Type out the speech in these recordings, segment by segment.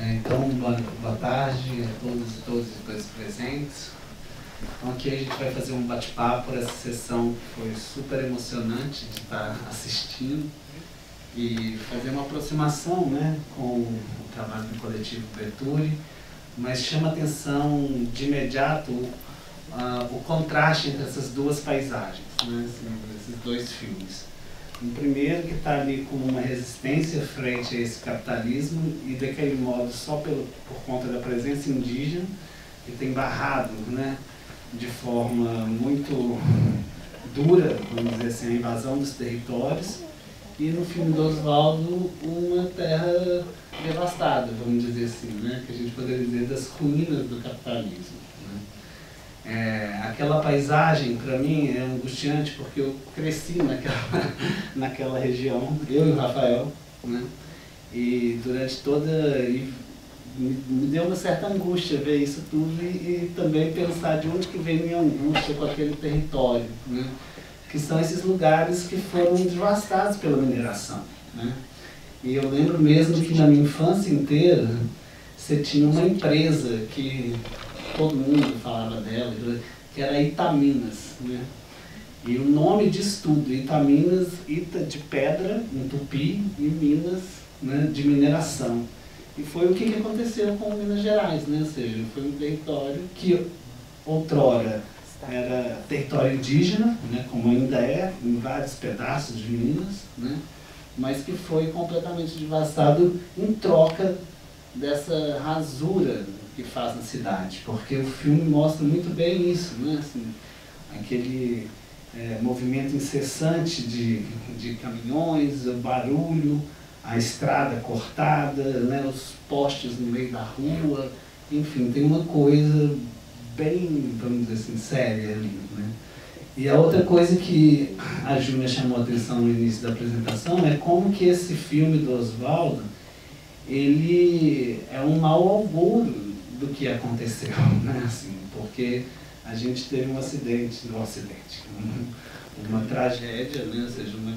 Então, boa tarde a todos e todas presentes. Então, aqui a gente vai fazer um bate-papo por essa sessão que foi super emocionante de estar assistindo e fazer uma aproximação, né, com o trabalho do coletivo Berturi, mas chama atenção de imediato o contraste entre essas duas paisagens, né, assim, esses dois filmes. Um primeiro que está ali como uma resistência frente a esse capitalismo e daquele modo só por conta da presença indígena, que tem barrado, né, de forma muito dura, vamos dizer assim, a invasão dos territórios, e no filme do Oswaldo uma terra devastada, vamos dizer assim, né, que a gente poderia dizer das ruínas do capitalismo. Aquela paisagem, para mim, é angustiante porque eu cresci naquela região, eu e o Rafael, né? E durante toda... me deu uma certa angústia ver isso tudo e também pensar de onde que vem minha angústia com aquele território, né? Que são esses lugares que foram devastados pela mineração, né? E eu lembro mesmo que na minha infância inteira você tinha uma empresa que todo mundo falava dela, que era Itaminas, né? E o nome disso tudo, Itaminas, Ita de pedra, em tupi, e Minas, né, de mineração. E foi o que aconteceu com Minas Gerais, né? Ou seja, foi um território que outrora era território indígena, né, como ainda é, em vários pedaços de Minas, né? Mas que foi completamente devastado em troca dessa rasura que faz na cidade, porque o filme mostra muito bem isso, né? Assim, aquele movimento incessante de caminhões, o barulho, a estrada cortada, né? Os postes no meio da rua, enfim, tem uma coisa bem, vamos dizer assim, séria ali, né? E a outra coisa que a Júlia chamou a atenção no início da apresentação é como que esse filme do Oswaldo, ele é um mau auguro do que aconteceu, né? Assim, porque a gente teve um acidente, uma tragédia, né? Ou seja, uma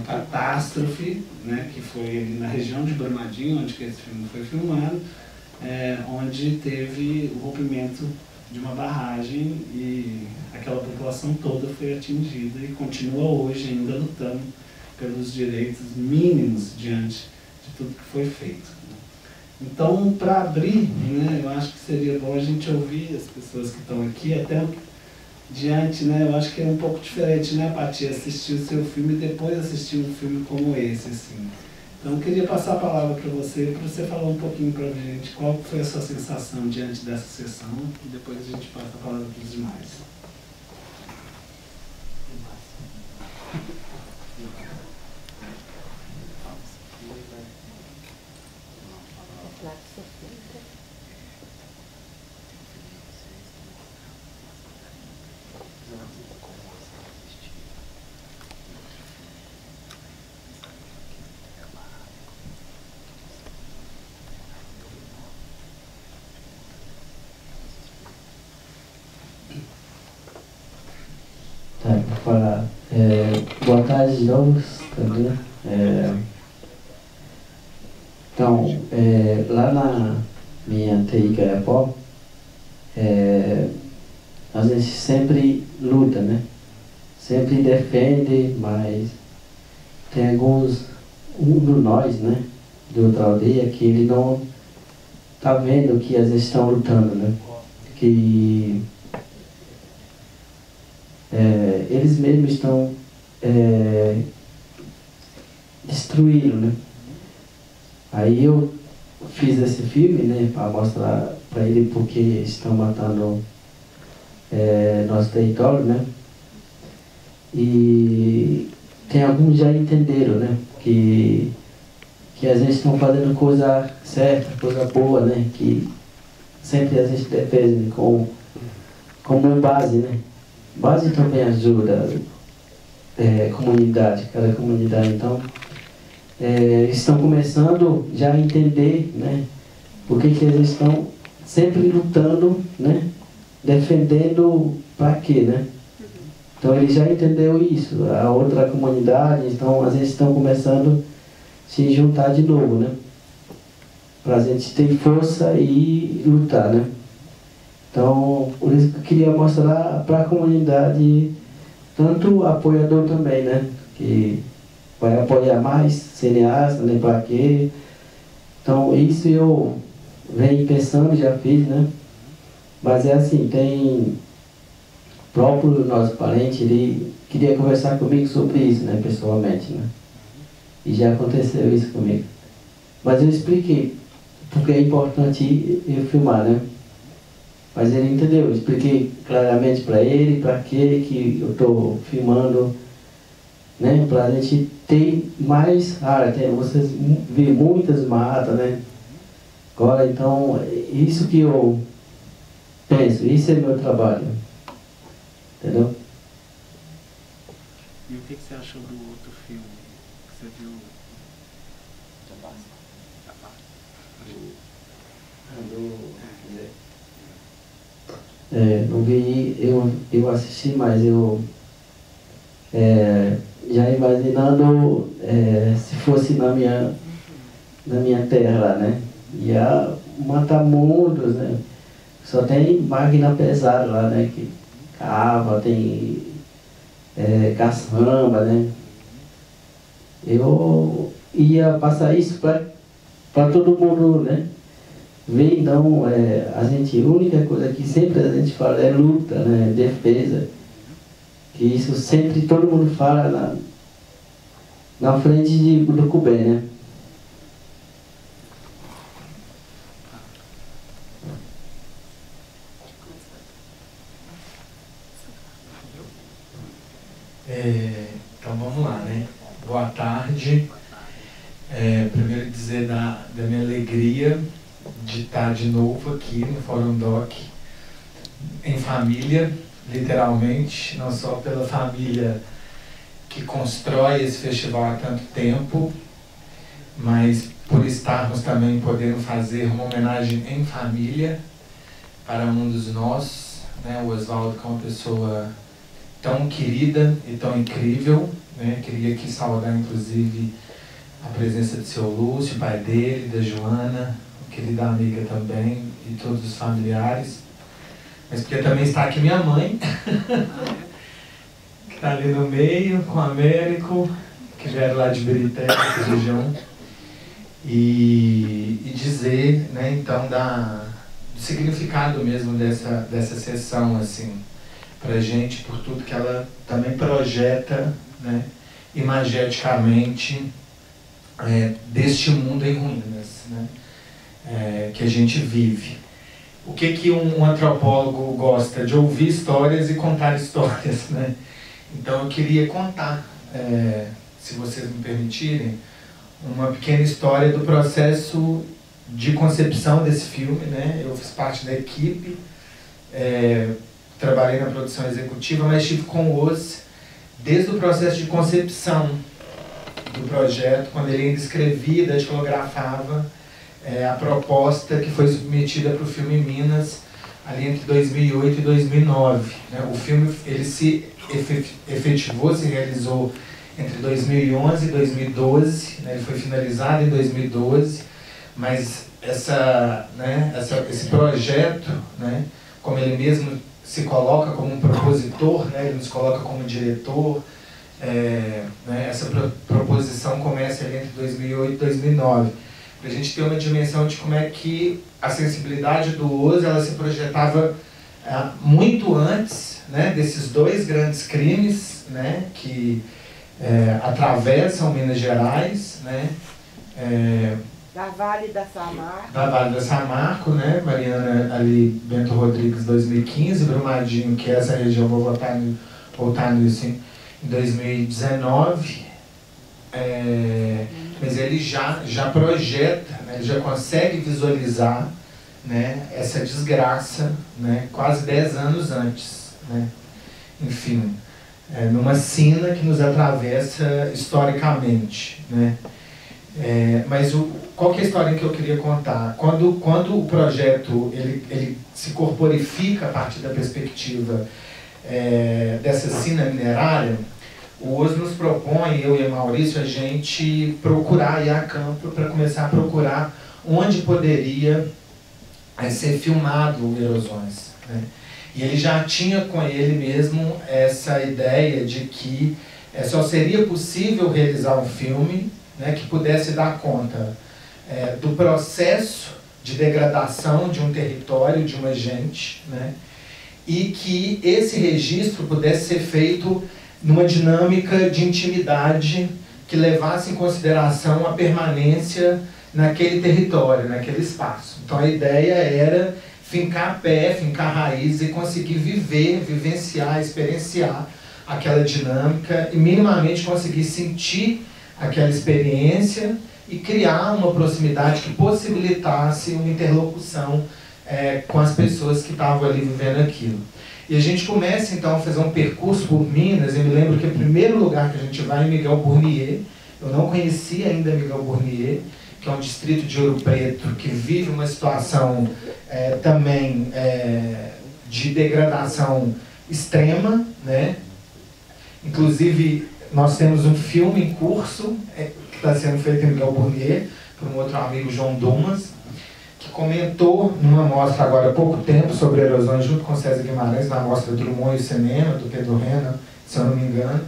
catástrofe, né? Que foi ali na região de Brumadinho, onde que esse filme foi filmado, onde teve o rompimento de uma barragem e aquela população toda foi atingida e continua hoje ainda lutando pelos direitos mínimos diante de tudo que foi feito. Então, para abrir, né, eu acho que seria bom a gente ouvir as pessoas que estão aqui, até diante, né, eu acho que é um pouco diferente, né, Paty, assistir o seu filme e depois assistir um filme como esse, assim. Então, eu queria passar a palavra para você falar um pouquinho para a gente qual foi a sua sensação diante dessa sessão e depois a gente passa a palavra para os demais. Tá, vou falar. Boa tarde de novo, também. Então, lá na minha TI Garapó, a gente sempre luta, né? Sempre defende, mas tem alguns, um de nós, né? De outra aldeia, que ele não tá vendo que eles estão lutando, né? Que eles mesmos estão destruindo, né? Aí eu fiz esse filme, né, para mostrar para ele porque estão matando nosso território, né? E tem alguns já entenderam, né? Que às vezes estão fazendo coisa certa, coisa boa, né? Que sempre a gente defende como base, né? Base também ajuda comunidade, cada comunidade. Então, estão começando já a entender, né? Porque que eles estão sempre lutando, né? Defendendo para quê, né? Então ele já entendeu isso. A outra comunidade, então às vezes estão começando a se juntar de novo, né? Para a gente ter força e lutar, né? Então, por isso que eu queria mostrar para a comunidade, tanto apoiador também, né? Que vai apoiar mais cineasta, né? Para quê? Então, isso eu venho pensando, já fiz, né? Mas é assim, tem próprio nosso parente, ele queria conversar comigo sobre isso, né? Pessoalmente, né? E já aconteceu isso comigo. Mas eu expliquei porque é importante eu filmar, né? Mas ele entendeu, eu expliquei claramente para ele para que eu estou filmando, né? Para a gente ter mais área, vocês vê muitas matas, né? Agora, então, isso que eu penso, isso é meu trabalho, entendeu? E o que você achou do outro filme que você viu? Não vi, eu assisti, mas eu já imaginando se fosse na minha terra lá, né? Ia matar mundos, né? Só tem máquina pesada lá, né? Que cava, tem caçamba, né? Eu ia passar isso para todo mundo, né? Ver, então, a única coisa que sempre a gente fala é luta, né? Defesa. Que isso sempre todo mundo fala na frente do Cubê, né? Então vamos lá, né? Boa tarde. Primeiro dizer da minha alegria de estar de novo aqui no Fórum Doc, em família, literalmente, não só pela família que constrói esse festival há tanto tempo, mas por estarmos também podendo fazer uma homenagem em família para um dos nossos, né? O Oswaldo, que é uma pessoa tão querida e tão incrível, né? Queria aqui saudar, inclusive, a presença de seu Lúcio, pai dele, da Joana, querida amiga também, e todos os familiares. Mas queria também estar aqui minha mãe, que está ali no meio, com o Américo, que vieram lá de Birité, dessa região, e dizer, né, então, do significado mesmo dessa sessão, assim, para a gente, por tudo que ela também projeta, né, imageticamente, deste mundo em ruínas, né, que a gente vive. O que um antropólogo gosta? De ouvir histórias e contar histórias, né? Então eu queria contar, se vocês me permitirem, uma pequena história do processo de concepção desse filme, né? Eu fiz parte da equipe, trabalhei na produção executiva, mas estive com o Oz desde o processo de concepção do projeto, quando ele ainda escrevia, datilografava a proposta que foi submetida para o filme Minas, ali entre 2008 e 2009. Né? O filme ele se efetivou, se realizou entre 2011 e 2012, né? Ele foi finalizado em 2012, mas esse projeto, né? Como ele mesmo se coloca como um propositor, né? Ele nos coloca como diretor, né? Essa proposição começa ali entre 2008 e 2009. Para a gente ter uma dimensão de como é que a sensibilidade do Oz ela se projetava muito antes, né, desses dois grandes crimes, né, que atravessam Minas Gerais, né, da Vale da Samarco. Da Vale da Samarco, né, Mariana ali, Bento Rodrigues 2015, Brumadinho, que é essa região, vou voltar nisso em 2019, mas ele já projeta, né, ele já consegue visualizar, né, essa desgraça, né, quase 10 anos antes, né, enfim, numa sina que nos atravessa historicamente, né. Mas qual que é a história que eu queria contar? Quando o projeto ele se corporifica a partir da perspectiva dessa sina minerária, o Oz nos propõe, eu e a Maurício, a gente procurar ir a campo para começar a procurar onde poderia ser filmado Erosões, né? E ele já tinha com ele mesmo essa ideia de que só seria possível realizar um filme, né, que pudesse dar conta do processo de degradação de um território, de uma gente, né, e que esse registro pudesse ser feito numa dinâmica de intimidade que levasse em consideração a permanência naquele território, naquele espaço. Então a ideia era fincar pé, fincar raiz e conseguir vivenciar, experienciar aquela dinâmica e minimamente conseguir sentir aquela experiência e criar uma proximidade que possibilitasse uma interlocução com as pessoas que estavam ali vivendo aquilo. E a gente começa então a fazer um percurso por Minas. Eu me lembro que o primeiro lugar que a gente vai é Miguel Burnier. Eu não conhecia ainda Miguel Burnier, que é um distrito de Ouro Preto que vive uma situação também de degradação extrema, né? Inclusive, nós temos um filme em curso que está sendo feito em Miguel Burnier por um outro amigo, João Dumas, que comentou numa mostra agora há pouco tempo sobre erosões junto com César Guimarães, na mostra Drummond e o Cinema, do Pedro Renner, se eu não me engano.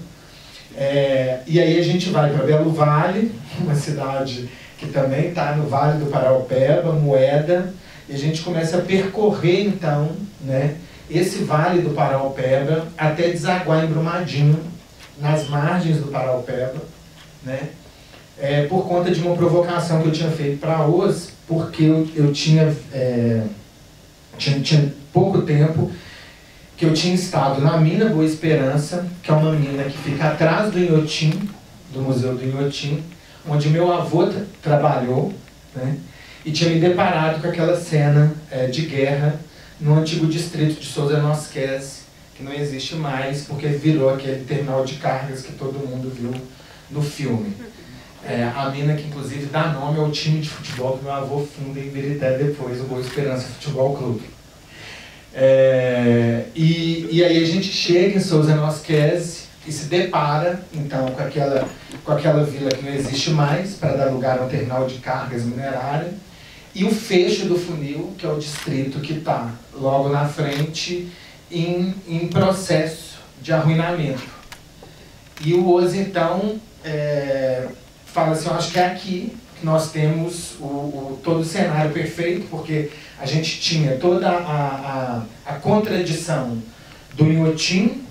E aí a gente vai para Belo Vale, uma cidade que também está no Vale do Paraopeba, Moeda, e a gente começa a percorrer então, né, esse Vale do Paraopeba até desaguar em Brumadinho, nas margens do Paraopeba, né, por conta de uma provocação que eu tinha feito para a Oz, porque eu tinha pouco tempo que eu tinha estado na mina Boa Esperança, que é uma mina que fica atrás do Inhotim, do Museu do Inhotim, onde meu avô trabalhou, né, e tinha me deparado com aquela cena de guerra no antigo distrito de Souza Nosquez, que não existe mais, porque virou aquele terminal de cargas que todo mundo viu no filme. A mina que inclusive dá nome ao time de futebol que meu avô funda em Birité depois, o Boa Esperança Futebol Clube. E aí a gente chega em Souza Nosquez e se depara então com aquela vila que não existe mais, para dar lugar a um terminal de cargas minerária, e o fecho do funil, que é o distrito que está logo na frente, em processo de arruinamento. E o Oz então fala assim, eu acho que é aqui que nós temos todo o cenário perfeito, porque a gente tinha toda a contradição do Inhotim,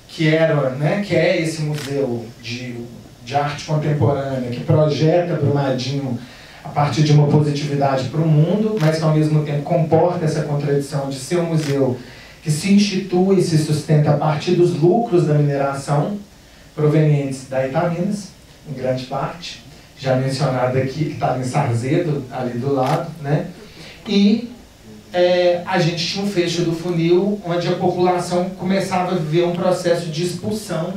que é esse museu de arte contemporânea, que projeta Brumadinho a partir de uma positividade para o mundo, mas que ao mesmo tempo comporta essa contradição de ser um museu que se institui e se sustenta a partir dos lucros da mineração provenientes da Itaminas, em grande parte, já mencionado aqui, que está em Sarzedo, ali do lado, né? E a gente tinha um fecho do funil onde a população começava a viver um processo de expulsão,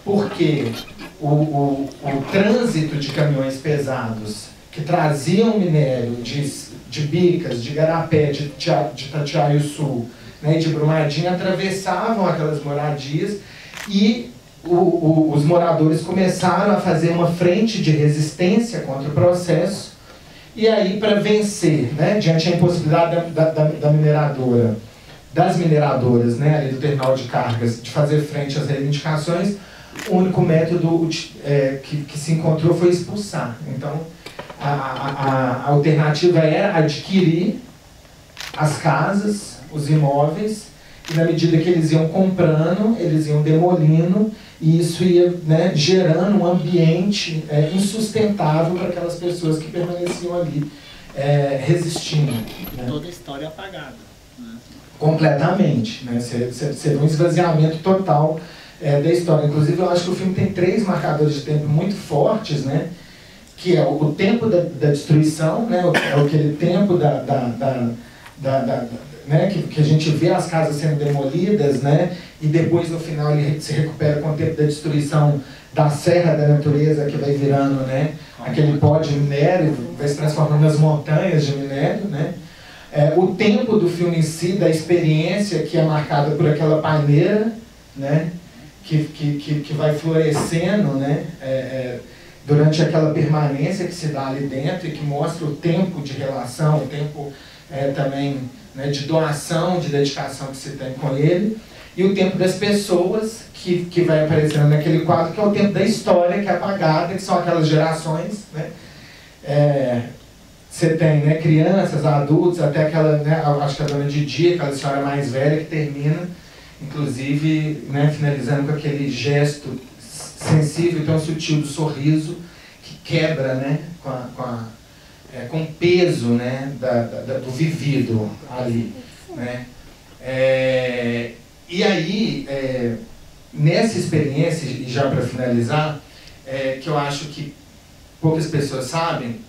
porque o trânsito de caminhões pesados que traziam minério de Bicas, de Garapé, de Itatiaia-Sul, né, de Brumadinho, atravessavam aquelas moradias e os moradores começaram a fazer uma frente de resistência contra o processo. E aí, para vencer, né, diante da impossibilidade das mineradoras, né, ali do terminal de cargas, de fazer frente às reivindicações, o único método que se encontrou foi expulsar. Então, a alternativa era adquirir as casas, os imóveis, e na medida que eles iam comprando, eles iam demolindo, e isso ia, né, gerando um ambiente insustentável para aquelas pessoas que permaneciam ali resistindo. Né? Toda a história apagada. Né? Completamente. Né? Seria um esvaziamento total da história. Inclusive, eu acho que o filme tem 3 marcadores de tempo muito fortes, né? Que é o tempo da destruição, né? É aquele tempo né? que a gente vê as casas sendo demolidas, né? E depois, no final, ele se recupera com o tempo da destruição da serra da natureza, que vai virando, né? Aquele pó de minério, vai se transformando nas montanhas de minério, né? O tempo do filme em si, da experiência, que é marcada por aquela paineira, né? Que vai florescendo, né? Durante aquela permanência que se dá ali dentro e que mostra o tempo de relação, o tempo também, né, de doação, de dedicação que se tem com ele, e o tempo das pessoas que vai aparecendo naquele quadro, que é o tempo da história, que é apagada, que são aquelas gerações, né? Você tem, né, crianças, adultos, até aquela, né, acho que a dona Didi, aquela senhora mais velha, que termina, inclusive, né, finalizando com aquele gesto sensível e tão sutil do sorriso, que quebra, né, com o peso, né, do vivido ali, né. E aí, nessa experiência, e já para finalizar, que eu acho que poucas pessoas sabem,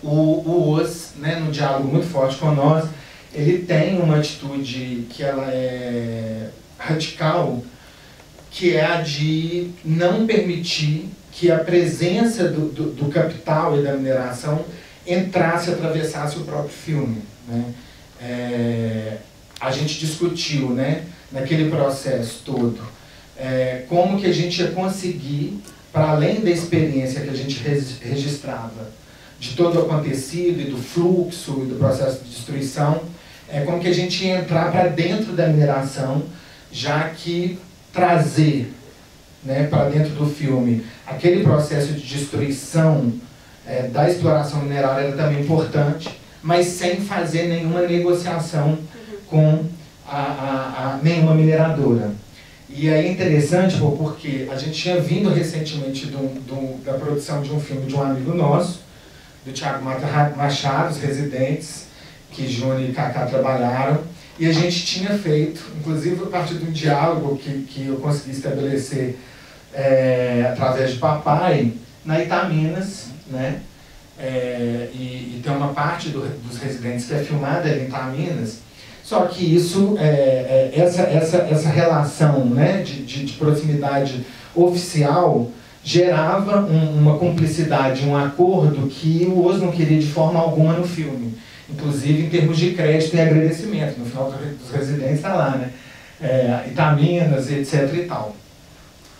o Oz, né, no diálogo muito forte com nós, ele tem uma atitude que ela é radical, que é a de não permitir que a presença do capital e da mineração entrasse, atravessasse o próprio filme, né? A gente discutiu, né, naquele processo todo, como que a gente ia conseguir, para além da experiência que a gente registrava, de todo o acontecido e do fluxo e do processo de destruição, como que a gente ia entrar para dentro da mineração, já que trazer, né, para dentro do filme aquele processo de destruição da exploração minerária era também importante, mas sem fazer nenhuma negociação com nenhuma mineradora. E aí é interessante, porque a gente tinha vindo recentemente da produção de um filme de um amigo nosso, do Thiago Machado, Os Residentes, que Júnior e Cacá trabalharam, e a gente tinha feito, inclusive a partir de um diálogo que eu consegui estabelecer através de papai, na Itaminas, né? E tem uma parte dos Residentes que é filmada em Itaminas, só que isso, essa relação, né, de proximidade oficial gerava uma cumplicidade, um acordo que o Oz não queria de forma alguma no filme, inclusive em termos de crédito e agradecimento. No final dos Residentes está lá, né? Itaminas, etc. e tal.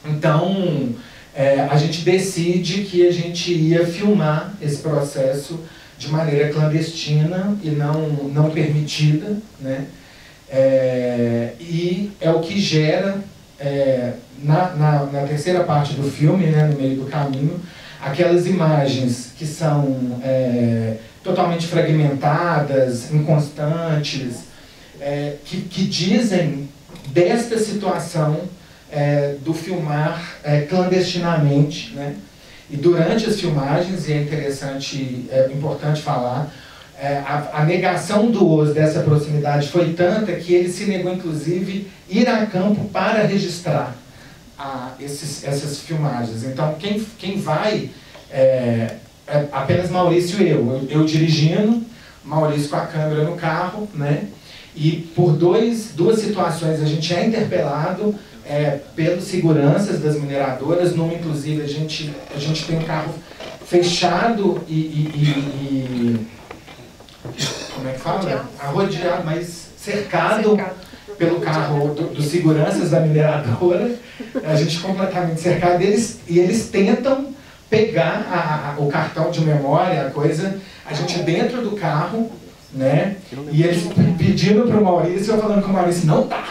Então, a gente decide que a gente ia filmar esse processo de maneira clandestina e não permitida, né? E é o que gera, na terceira parte do filme, né, no meio do caminho, aquelas imagens que são totalmente fragmentadas, inconstantes, que dizem desta situação do filmar clandestinamente, né? E durante as filmagens, e é interessante, importante falar, a negação do Oz dessa proximidade foi tanta que ele se negou, inclusive, ir a campo para registrar essas filmagens. Então, quem vai é apenas Maurício e eu dirigindo, Maurício com a câmera no carro, né? E por duas situações a gente é interpelado pelos seguranças das mineradoras. Numa, inclusive, a gente tem um carro fechado e como é que fala? Arrodeado, mas cercado pelo carro dos seguranças da mineradora. A gente completamente cercado deles, e eles tentam pegar o cartão de memória, a coisa, a gente dentro do carro, né? E eles pedindo para o Maurício, eu falando com o Maurício, não dá.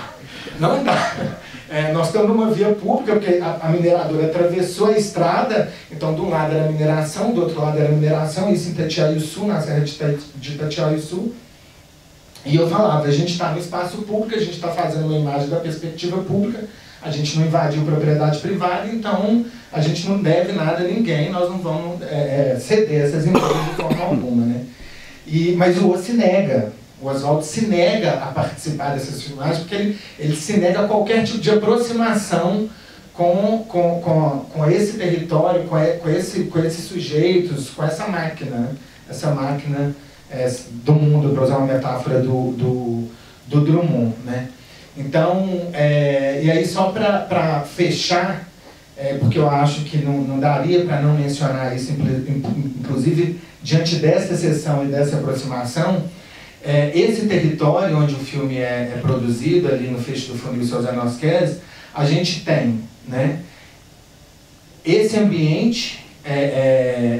Nós estamos numa via pública, porque a mineradora atravessou a estrada, então de um lado era mineração, do outro lado era mineração, isso em Itatiaiuçu, na serra de Itatiaiuçu. E eu falava, a gente está no espaço público, a gente está fazendo uma imagem da perspectiva pública, a gente não invadiu propriedade privada, então a gente não deve nada a ninguém, nós não vamos ceder essas imagens de forma alguma, né? Mas o Oz se nega, O Oswaldo se nega a participar dessas filmagens porque ele se nega a qualquer tipo de aproximação com esse território, com esses sujeitos, com essa máquina, né? Essa máquina do mundo, para usar uma metáfora do Drummond, né? Então, e aí só para fechar, porque eu acho que não daria para não mencionar isso, inclusive diante dessa sessão e dessa aproximação, esse território onde o filme é produzido, ali no Fecho do Funil Sozanosquez, a gente tem, né, esse ambiente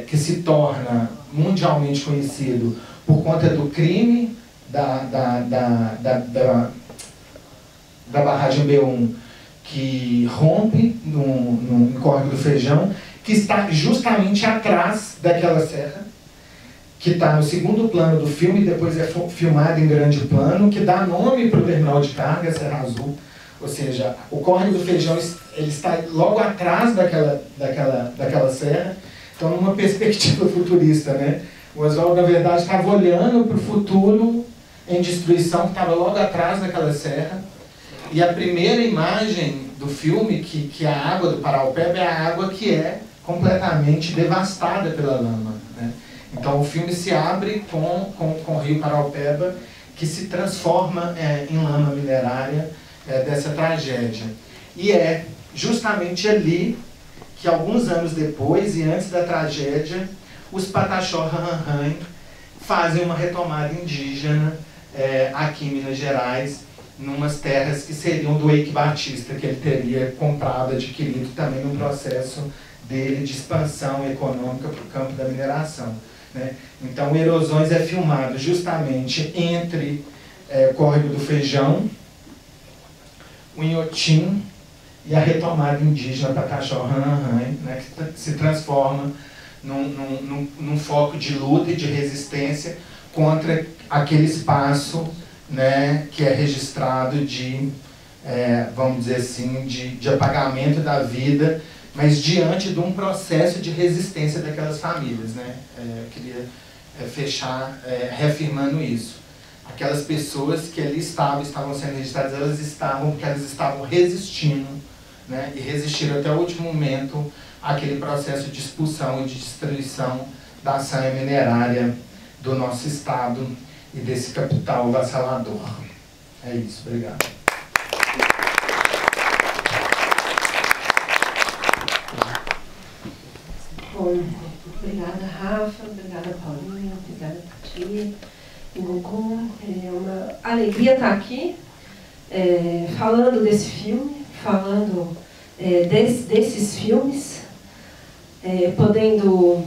que se torna mundialmente conhecido por conta do crime da barragem B1, que rompe no Córrego do Feijão, que está justamente atrás daquela serra, que está no segundo plano do filme, depois é filmado em grande plano, que dá nome para o terminal de carga, Serra Azul. Ou seja, o Córrego do Feijão ele está logo atrás daquela serra. Então, numa perspectiva futurista, né? O Oswaldo, na verdade, estava olhando para o futuro em destruição, que estava logo atrás daquela serra. E a primeira imagem do filme, que é a água do Paraupeba, é a água que é completamente devastada pela lama, né? Então, o filme se abre com o rio Paraupeba, que se transforma em lama minerária dessa tragédia. E é justamente ali que, alguns anos depois e antes da tragédia, os Pataxó Rarrãe fazem uma retomada indígena aqui em Minas Gerais, numas terras que seriam do Eike Batista, que ele teria comprado, adquirido também no processo dele de expansão econômica para o campo da mineração, né? Então, o Erosões é filmado justamente entre o Córrego do Feijão, o Inhotim e a retomada indígena Pataxó Rarrãe, né, que se transforma num foco de luta e de resistência contra aquele espaço, né, que é registrado de, vamos dizer assim, de apagamento da vida, mas diante de um processo de resistência daquelas famílias, né? Eu queria fechar reafirmando isso. Aquelas pessoas que ali estavam sendo registradas, elas estavam porque elas estavam resistindo, né? E resistiram até o último momento àquele processo de expulsão e de destruição da sanha minerária do nosso estado e desse capital avassalador. É isso, obrigado. Bom, obrigada, Rafa, obrigada, Paulinho, obrigada, Tati, Gugu. É uma alegria estar aqui, falando desse filme, falando desses filmes, podendo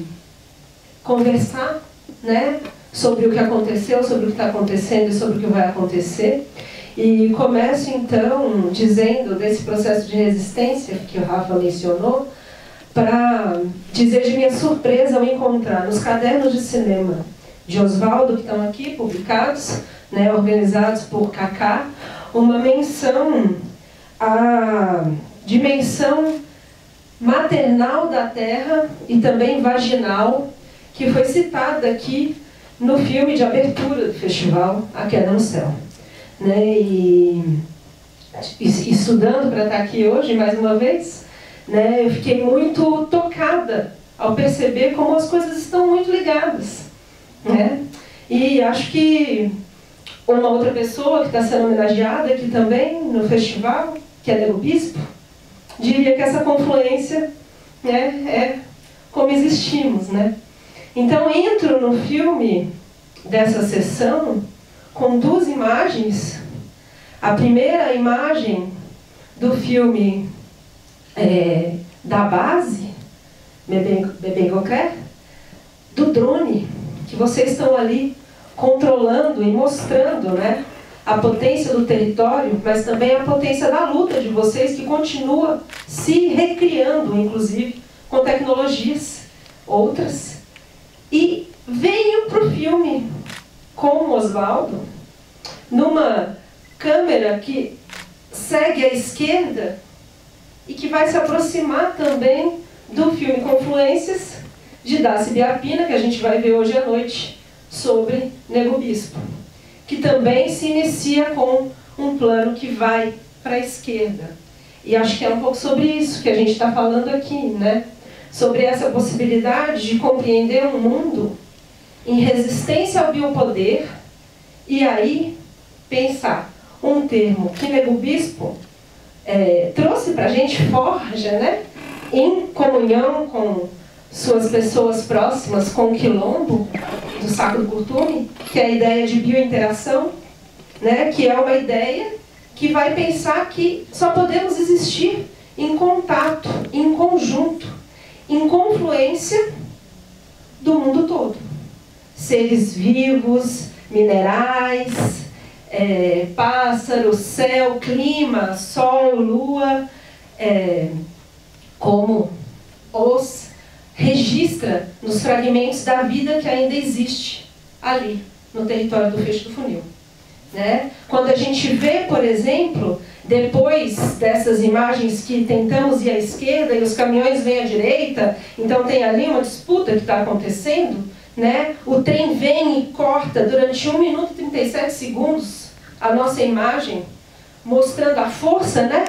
conversar, né, sobre o que aconteceu, sobre o que está acontecendo e sobre o que vai acontecer. E começo, então, dizendo desse processo de resistência que o Rafa mencionou, para dizer de minha surpresa ao encontrar nos cadernos de cinema de Oswaldo, que estão aqui publicados, né, organizados por Kaká, uma menção à dimensão maternal da Terra e também vaginal, que foi citada aqui no filme de abertura do festival A Queda no Céu, né? E estudando para estar aqui hoje, mais uma vez, né, eu fiquei muito tocada ao perceber como as coisas estão muito ligadas, né? E acho que uma outra pessoa que está sendo homenageada aqui também no festival, que é Nego Bispo, diria que essa confluência, né, é como existimos, né? Então, entro no filme dessa sessão com duas imagens. A primeira imagem do filme da base, Bebengocré, do drone, que vocês estão ali controlando e mostrando, né, a potência do território, mas também a potência da luta de vocês, que continua se recriando, inclusive, com tecnologias outras. E venho para o filme com o Oswaldo, numa câmera que segue à esquerda e que vai se aproximar também do filme Confluências, de Daci Biapina, que a gente vai ver hoje à noite, sobre Nego Bispo. que também se inicia com um plano que vai para a esquerda. E acho que é um pouco sobre isso que a gente está falando aqui, né? Sobre essa possibilidade de compreender um mundo em resistência ao biopoder, e aí pensar um termo que Nego Bispo trouxe para a gente, forja, né? Em comunhão com suas pessoas próximas, com o quilombo do Saco do Curtume, que é a ideia de biointeração, né? Que é uma ideia que vai pensar que só podemos existir em contato, em conjunto, em confluência do mundo todo. Seres vivos, minerais, pássaros, céu, clima, sol, lua, como os registra nos fragmentos da vida que ainda existe ali, no território do Fecho do Funil. Né? Quando a gente vê, por exemplo, depois dessas imagens que tentamos ir à esquerda e os caminhões vêm à direita, então tem ali uma disputa que está acontecendo, né? O trem vem e corta durante 1 minuto e 37 segundos a nossa imagem, mostrando a força, né?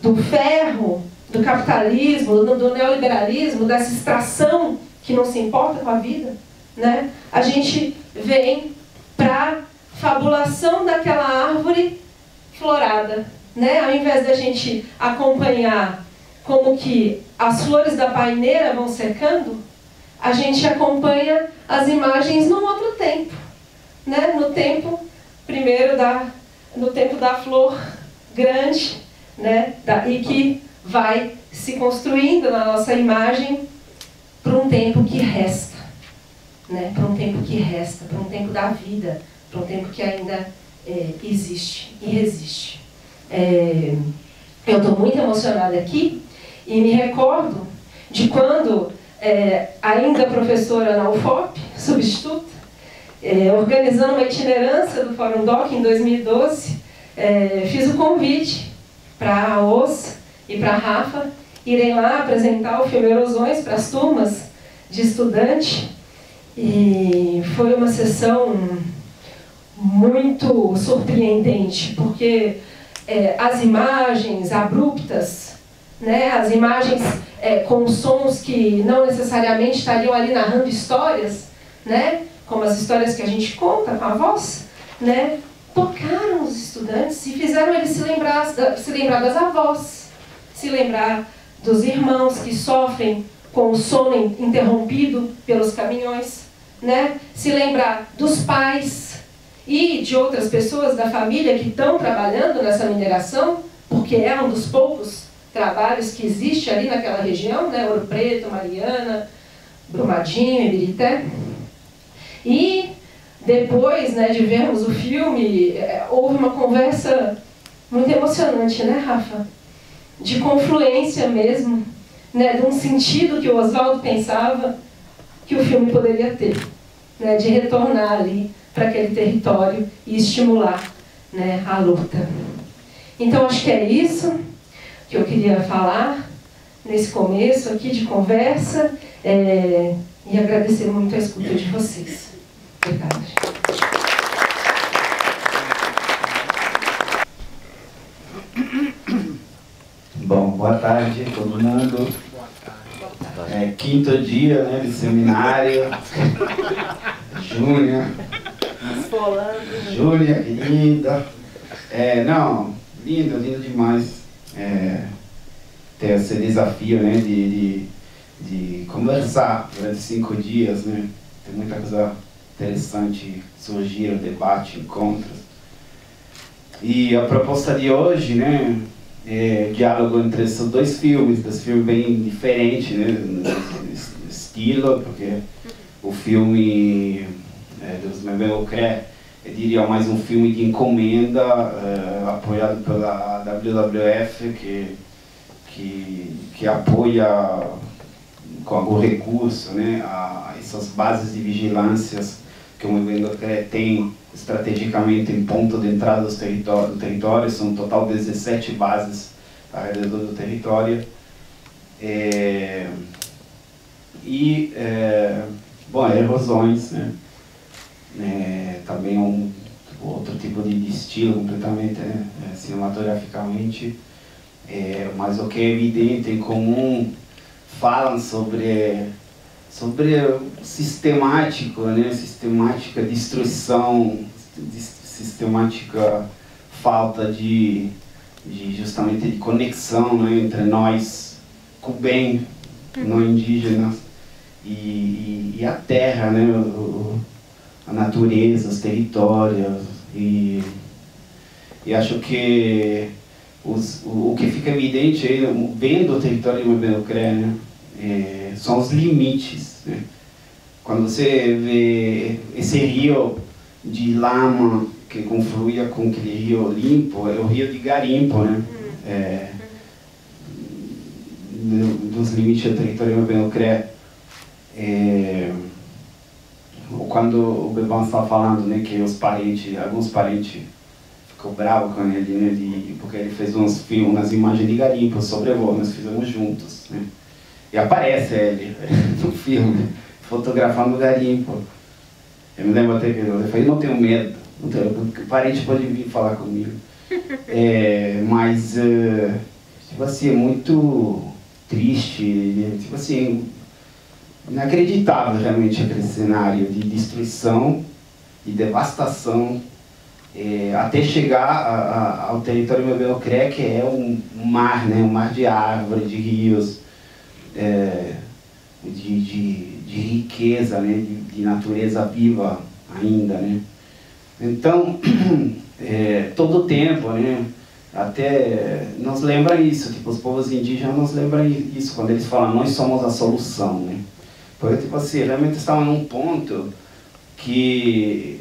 Do ferro, do capitalismo, do neoliberalismo, dessa extração que não se importa com a vida, né? A gente vem para fabulação daquela árvore florada, né? Ao invés da gente acompanhar como que as flores da paineira vão secando, a gente acompanha as imagens num outro tempo, né? No tempo primeiro no tempo da flor grande, né? E que vai se construindo na nossa imagem para um tempo que resta, né? Para um tempo que resta, para um tempo da vida, para um tempo que ainda existe e resiste. Eu estou muito emocionada aqui e me recordo de quando, ainda professora na UFOP, substituta, organizando uma itinerância do Fórum DOC em 2012, fiz o convite para a Os e para a Rafa irem lá apresentar o filme Erosões para as turmas de estudante, e foi uma sessão muito surpreendente, porque as imagens abruptas, né, as imagens com sons que não necessariamente estariam ali narrando histórias, né, como as histórias que a gente conta com a voz, né, tocaram os estudantes e fizeram eles se lembrar das avós, se lembrar dos irmãos que sofrem com o sono interrompido pelos caminhões, né, se lembrar dos pais e de outras pessoas da família que estão trabalhando nessa mineração, porque é um dos poucos trabalhos que existe ali naquela região, né? Ouro Preto, Mariana, Brumadinho, Ibirité. E depois, né, de vermos o filme, houve uma conversa muito emocionante, né, Rafa? De confluência mesmo, né, de um sentido que o Oswaldo pensava que o filme poderia ter, né, de retornar ali para aquele território e estimular, né, a luta. Então, acho que é isso que eu queria falar nesse começo aqui de conversa, e agradecer muito a escuta de vocês. Obrigada. Bom, boa tarde a todo mundo. Quinto dia, né, de seminário. Júlia, querida. Não, lindo demais ter esse desafio, né, de conversar durante 5 dias, né. Tem muita coisa interessante surgir, debate, encontros. E a proposta de hoje, né, diálogo entre esses dois filmes bem diferentes, né, no estilo, porque o filme dos Meus Cré, eu diria mais um filme de encomenda, apoiado pela WWF, que apoia com algum recurso, né, essas bases de vigilâncias que o Movimento Cré tem estrategicamente em ponto de entrada do território. São um total de 17 bases ao redor do território. Bom, Erosões, né? Também outro tipo de estilo completamente, né? Cinematograficamente. Mas o que é evidente em comum falam sobre sistemático, né? Sistemática destruição, sistemática falta de justamente de conexão, né? Entre nós, com o bem, não indígenas, e a terra, né? A natureza, os territórios, e acho que o que fica evidente aí, vendo o território de Mabel-Cré, né? São os limites, né? Quando você vê esse rio de lama que confluía com aquele rio limpo, é o rio de Garimpo, né? Dos limites do território de Mabel-Cré. Quando o Bebão estava falando, né, que alguns parentes ficou bravo com ele, né, porque ele fez uns filmes, umas imagens de garimpo, sobrevoo, nós fizemos juntos, né, e aparece ele no filme, fotografando o garimpo. Eu me lembro até que eu falei, não tenho medo, o parente pode vir falar comigo. Mas, tipo assim, é muito triste, né, tipo assim, inacreditável realmente aquele cenário de destruição, de devastação, até chegar ao território de Mabel-Cré, que é um mar, né? Um mar de árvores, de rios, de riqueza, né? De natureza viva ainda, né? Então, todo o tempo, né? Até nos lembra isso, tipo, os povos indígenas nos lembram isso, quando eles falam, nós somos a solução, né? Porque, tipo assim, realmente estava num ponto que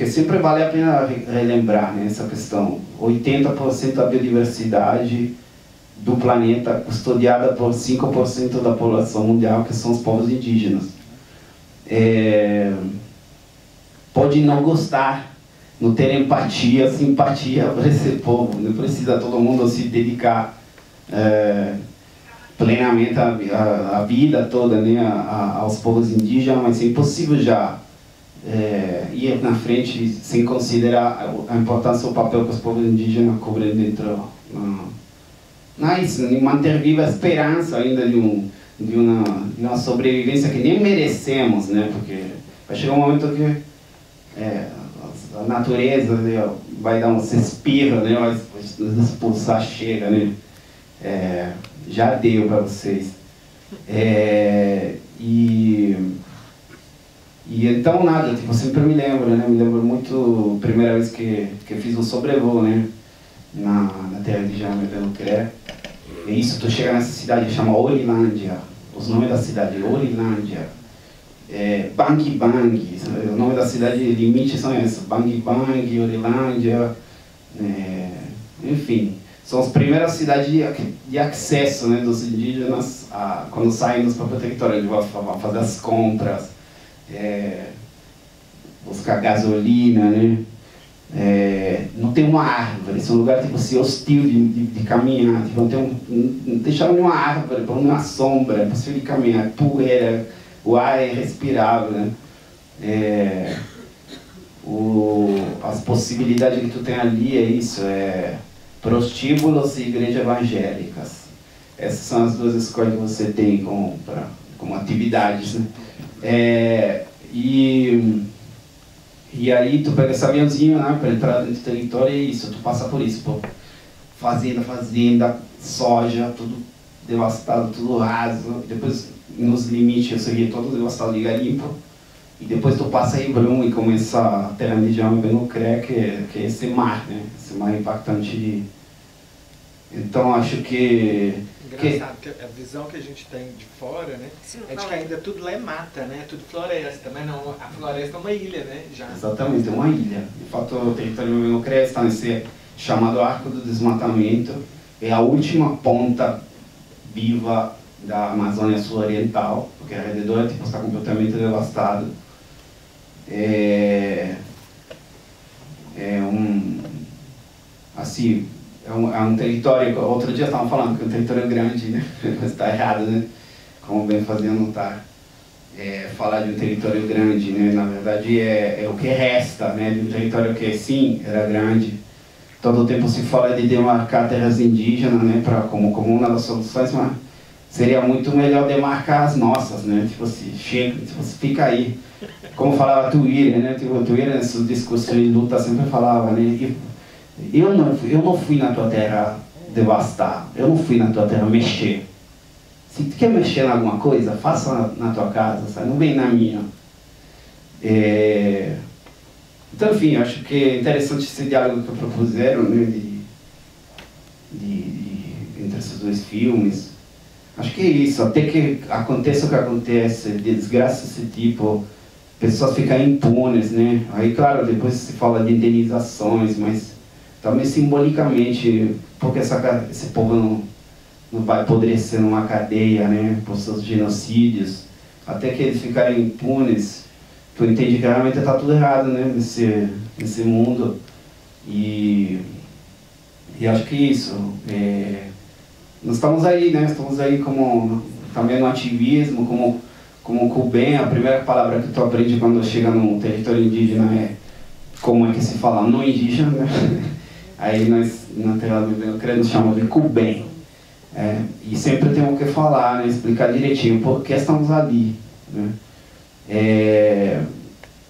sempre vale a pena relembrar, né, essa questão. 80% da biodiversidade do planeta custodiada por 5% da população mundial, que são os povos indígenas. Pode não gostar, não ter empatia, simpatia por esse povo, não precisa todo mundo se dedicar plenamente a vida toda, né, aos povos indígenas, mas é impossível já ir na frente sem considerar a importância do papel que os povos indígenas cobrem dentro, e manter viva a esperança ainda de uma sobrevivência que nem merecemos, né, porque vai chegar um momento que a natureza, né, vai dar um suspiro, né, vai nos expulsar, chega, né. Já deu para vocês. E então nada, tipo, eu sempre me lembro, né? Me lembro muito, primeira vez que fiz um sobrevoo, né? Na terra de Mabel-Cré. E isso, tu chega nessa cidade, chama Orilândia. Os nomes da cidade, Orilândia. Bang Bang, o nome da cidade, limite são esses. Bang Bang, Orilândia, enfim. São as primeiras cidades de acesso, né, dos indígenas quando saem dos próprios territórios. Eles vão fazer as compras, buscar gasolina, né? Não tem uma árvore, esse é um lugar tipo assim, hostil de caminhar. Tipo, não deixaram nenhuma árvore, para uma sombra, é possível de caminhar, poeira, o ar é respirável, né? As possibilidades que tu tem ali é isso, prostíbulos e igrejas evangélicas. Essas são as duas escolhas que você tem como atividades, né? E aí tu pega esse aviãozinho, né, para entrar dentro do território, e é isso, tu passa por isso, pô. Fazenda, soja, tudo devastado, tudo raso. Depois, nos limites, eu segui todo devastado de garimpo. E depois tu passa em Brum e começa a terra de Mabel-Cré, que é esse mar, né? Esse mar impactante. Então acho que... Engraçado, que a visão que a gente tem de fora, né? É de que ainda tudo lá é mata, né? Tudo floresta, mas não, a floresta é uma ilha, né? Já. Exatamente, é uma ilha. De fato, o território de Mabel-Cré está nesse chamado Arco do Desmatamento. É a última ponta viva da Amazônia Sul-Oriental, porque ao redor tipo, está completamente devastado. É um território, outro dia estavam falando que é um território grande, né? Mas está errado, né? Como bem fazia notar. falar de um território grande, né? Na verdade é o que resta, né? De um território que sim era grande. Todo o tempo se fala de demarcar terras indígenas, né? Como uma das soluções, mas seria muito melhor demarcar as nossas, né? Tipo assim, chega, tipo assim, fica aí. Como falava Tuíra, né? Tipo, Tuíra nesses discursos de luta sempre falava, né? Eu não fui na tua terra devastar, eu não fui na tua terra mexer. Se tu quer mexer em alguma coisa, faça na tua casa, sabe? Não vem na minha. Então, enfim, acho que é interessante esse diálogo que propuseram, né? Entre esses dois filmes. Acho que é isso, até que aconteça o que acontece, desgraça desse tipo, pessoas ficam impunes, né? Aí, claro, depois se fala de indenizações, mas também simbolicamente, porque esse povo não vai apodrecer numa cadeia, né, por seus genocídios, até que eles ficarem impunes, tu entende que realmente está tudo errado, né, nesse mundo. E acho que isso, nós estamos aí, né, estamos aí como também no ativismo, como Cuben. A primeira palavra que tu aprende quando chega num território indígena é como é que se fala no indígena, né? Aí nós, na terra do credo, chamamos de Cuben. E sempre temos que falar, né, explicar direitinho por que estamos ali, né?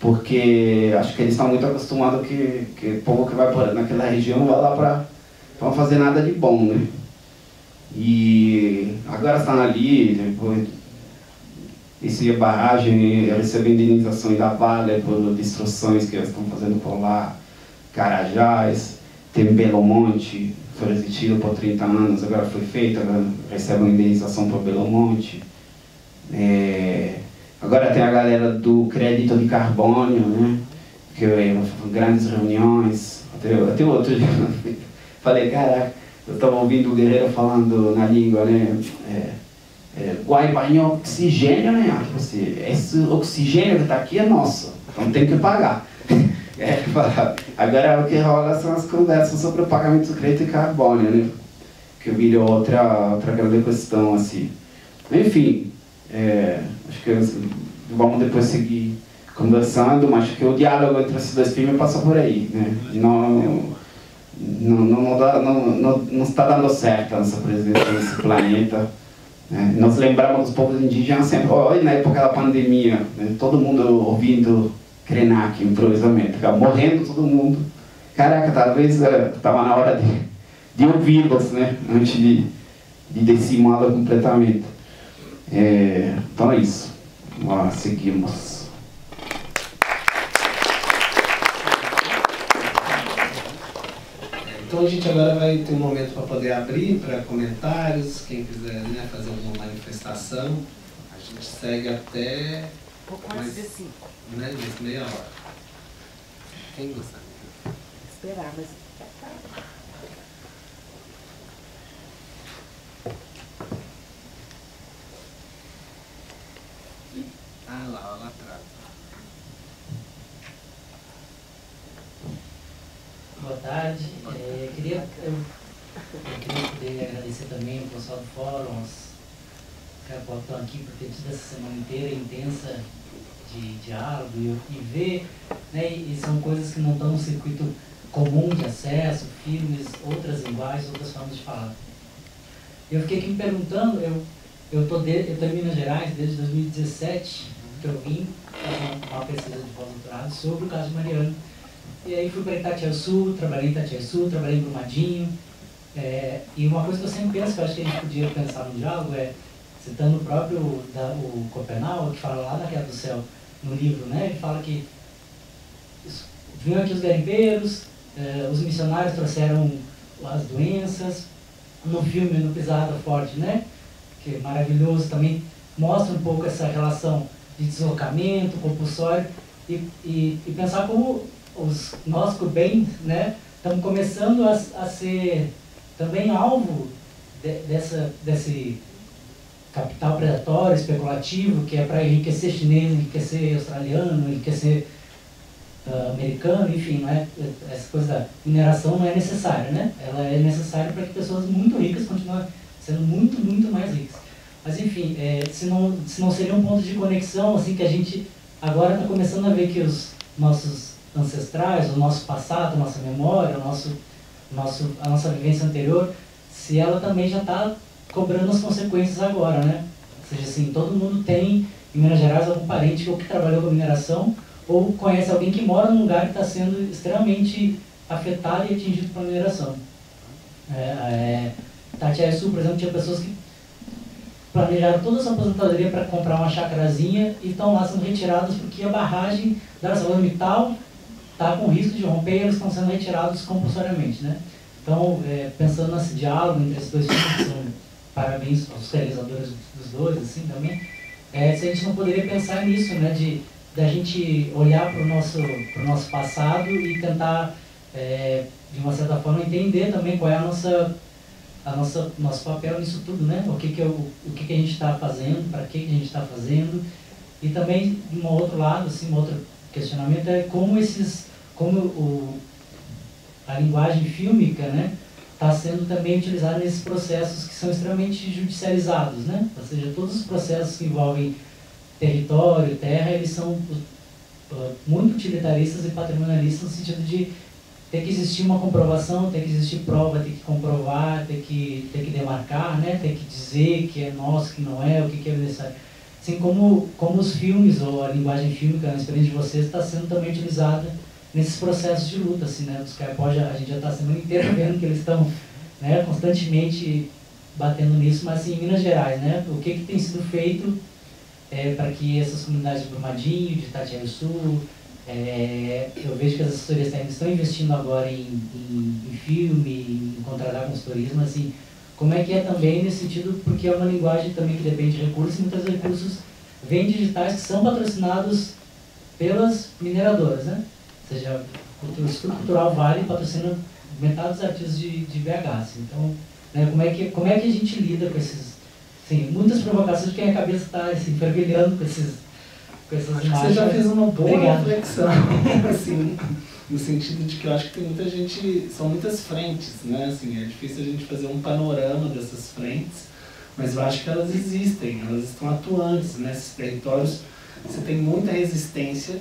Porque acho que eles estão muito acostumados que o povo que vai naquela região não vai lá para não fazer nada de bom, né? E agora estão ali, depois esse barragem, recebendo indenizações da Vale por destruições que eles estão fazendo por lá, Carajás, tem Belo Monte, foi resistido por 30 anos, agora foi feito, agora recebe uma indenização por Belo Monte. Agora tem a galera do crédito de carbono, né? Que grandes reuniões. Até outro dia falei, caraca, eu estava ouvindo o Guerreiro falando na língua, né? Guaibanho oxigênio, né? Esse oxigênio que está aqui é nosso, então tem que pagar. Agora o que rola são as conversas sobre o pagamento do crédito de carbono, né? Que virou outra grande questão, assim. Enfim, acho que vamos depois seguir conversando, mas acho que o diálogo entre esses dois filmes passa por aí, né? Não está dando certo a nossa presença nesse planeta. Nós lembramos dos povos indígenas sempre, olha na época da pandemia, né? Todo mundo ouvindo Krenak, improvisamento, morrendo todo mundo. Caraca, talvez estava na hora de ouvi-los, né? Antes de dizimá-lo completamente. Então é isso. Nós seguimos. Então a gente agora vai ter um momento para poder abrir para comentários, quem quiser, né, fazer alguma manifestação. A gente segue até pouco antes de 5. Né, meia hora. Quem gostar? Esperar, mas... Lá atrás. Boa tarde. Eu queria poder agradecer também ao pessoal do fórum, os caras que estão aqui por ter tido essa semana inteira intensa de diálogo e ver, né, e são coisas que não estão no circuito comum de acesso, filmes, outras linguagens, outras formas de falar. Eu fiquei aqui me perguntando, eu estou em Minas Gerais desde 2017, que eu vim fazer uma pesquisa de pós-doutorado sobre o caso de Mariana. E aí fui para Itatiaia-Sul, trabalhei em Itatiaia-Sul, trabalhei em Brumadinho. E uma coisa que eu sempre penso, que eu acho que a gente podia pensar no diálogo, citando o próprio o Copenau, que fala lá na Queda do Céu, no livro, né? Ele fala que vinham aqui os garimpeiros, os missionários trouxeram as doenças. No filme, no Pisada Forte, né? Que é maravilhoso, também mostra um pouco essa relação de deslocamento compulsório e pensar como nós que bem, né, estamos começando a ser também alvo desse capital predatório, especulativo, que é para enriquecer chinês, enriquecer australiano, enriquecer americano, enfim, não é, essa coisa da mineração não é necessária, né? Ela é necessária para que pessoas muito ricas continuem sendo muito, muito mais ricas. Mas enfim, se não seria um ponto de conexão, assim, que a gente agora está começando a ver que os nossos ancestrais, o nosso passado, a nossa memória, a nossa vivência anterior, se ela também já está cobrando as consequências agora, né? Ou seja, assim, todo mundo tem, em Minas Gerais, algum parente ou que trabalhou com mineração, ou conhece alguém que mora num lugar que está sendo extremamente afetado e atingido pela mineração. Tatiaia-Sul, por exemplo, tinha pessoas que planejaram toda a sua aposentadoria para comprar uma chacrazinha e estão lá sendo retirados porque a barragem da ArcelorMittal está com risco de romper e eles estão sendo retirados compulsoriamente, né? Então, pensando nesse diálogo entre esses dois filmes, que são parabéns aos realizadores dos dois, assim, também, se a gente não poderia pensar nisso, né? Da gente olhar para o nosso passado e tentar, de uma certa forma, entender também qual é nosso papel nisso tudo, né? O que a gente está fazendo, para que a gente está fazendo. E também, de um outro lado, assim, um outro questionamento é como a linguagem fílmica, né, está sendo também utilizada nesses processos que são extremamente judicializados, né? Ou seja, todos os processos que envolvem território, terra, eles são muito utilitaristas e patrimonialistas no sentido de ter que existir uma comprovação, ter que existir prova, ter que comprovar, ter que demarcar, né? Ter que dizer que é nosso, que não é, o que é necessário. Assim como os filmes ou a linguagem fílmica, a experiência de vocês, está sendo também utilizada nesses processos de luta, assim, né? Os Caipós, a gente já está a semana inteira vendo que eles estão, né, constantemente batendo nisso, mas assim, em Minas Gerais, né? O que tem sido feito para que essas comunidades de Brumadinho, de Tatiaia-Sul, eu vejo que as assessorias técnicas estão investindo agora em filme, em contratar consultorismo, assim, como é que é também nesse sentido, porque é uma linguagem também que depende de recursos, e muitos recursos vêm digitais que são patrocinados pelas mineradoras, né? Ou seja, o Instituto Cultural Vale patrocina metade dos artistas de BH, assim. Então, né, como é que a gente lida com esses, assim, muitas provocações de quem a cabeça está assim, fervilhando com essas imagens. Você já fez uma boa Obrigado. reflexão, assim, no sentido de que eu acho que tem muita gente, são muitas frentes, né? Assim, é difícil a gente fazer um panorama dessas frentes, mas eu acho que elas existem, elas estão atuantes nesses territórios. Você tem muita resistência,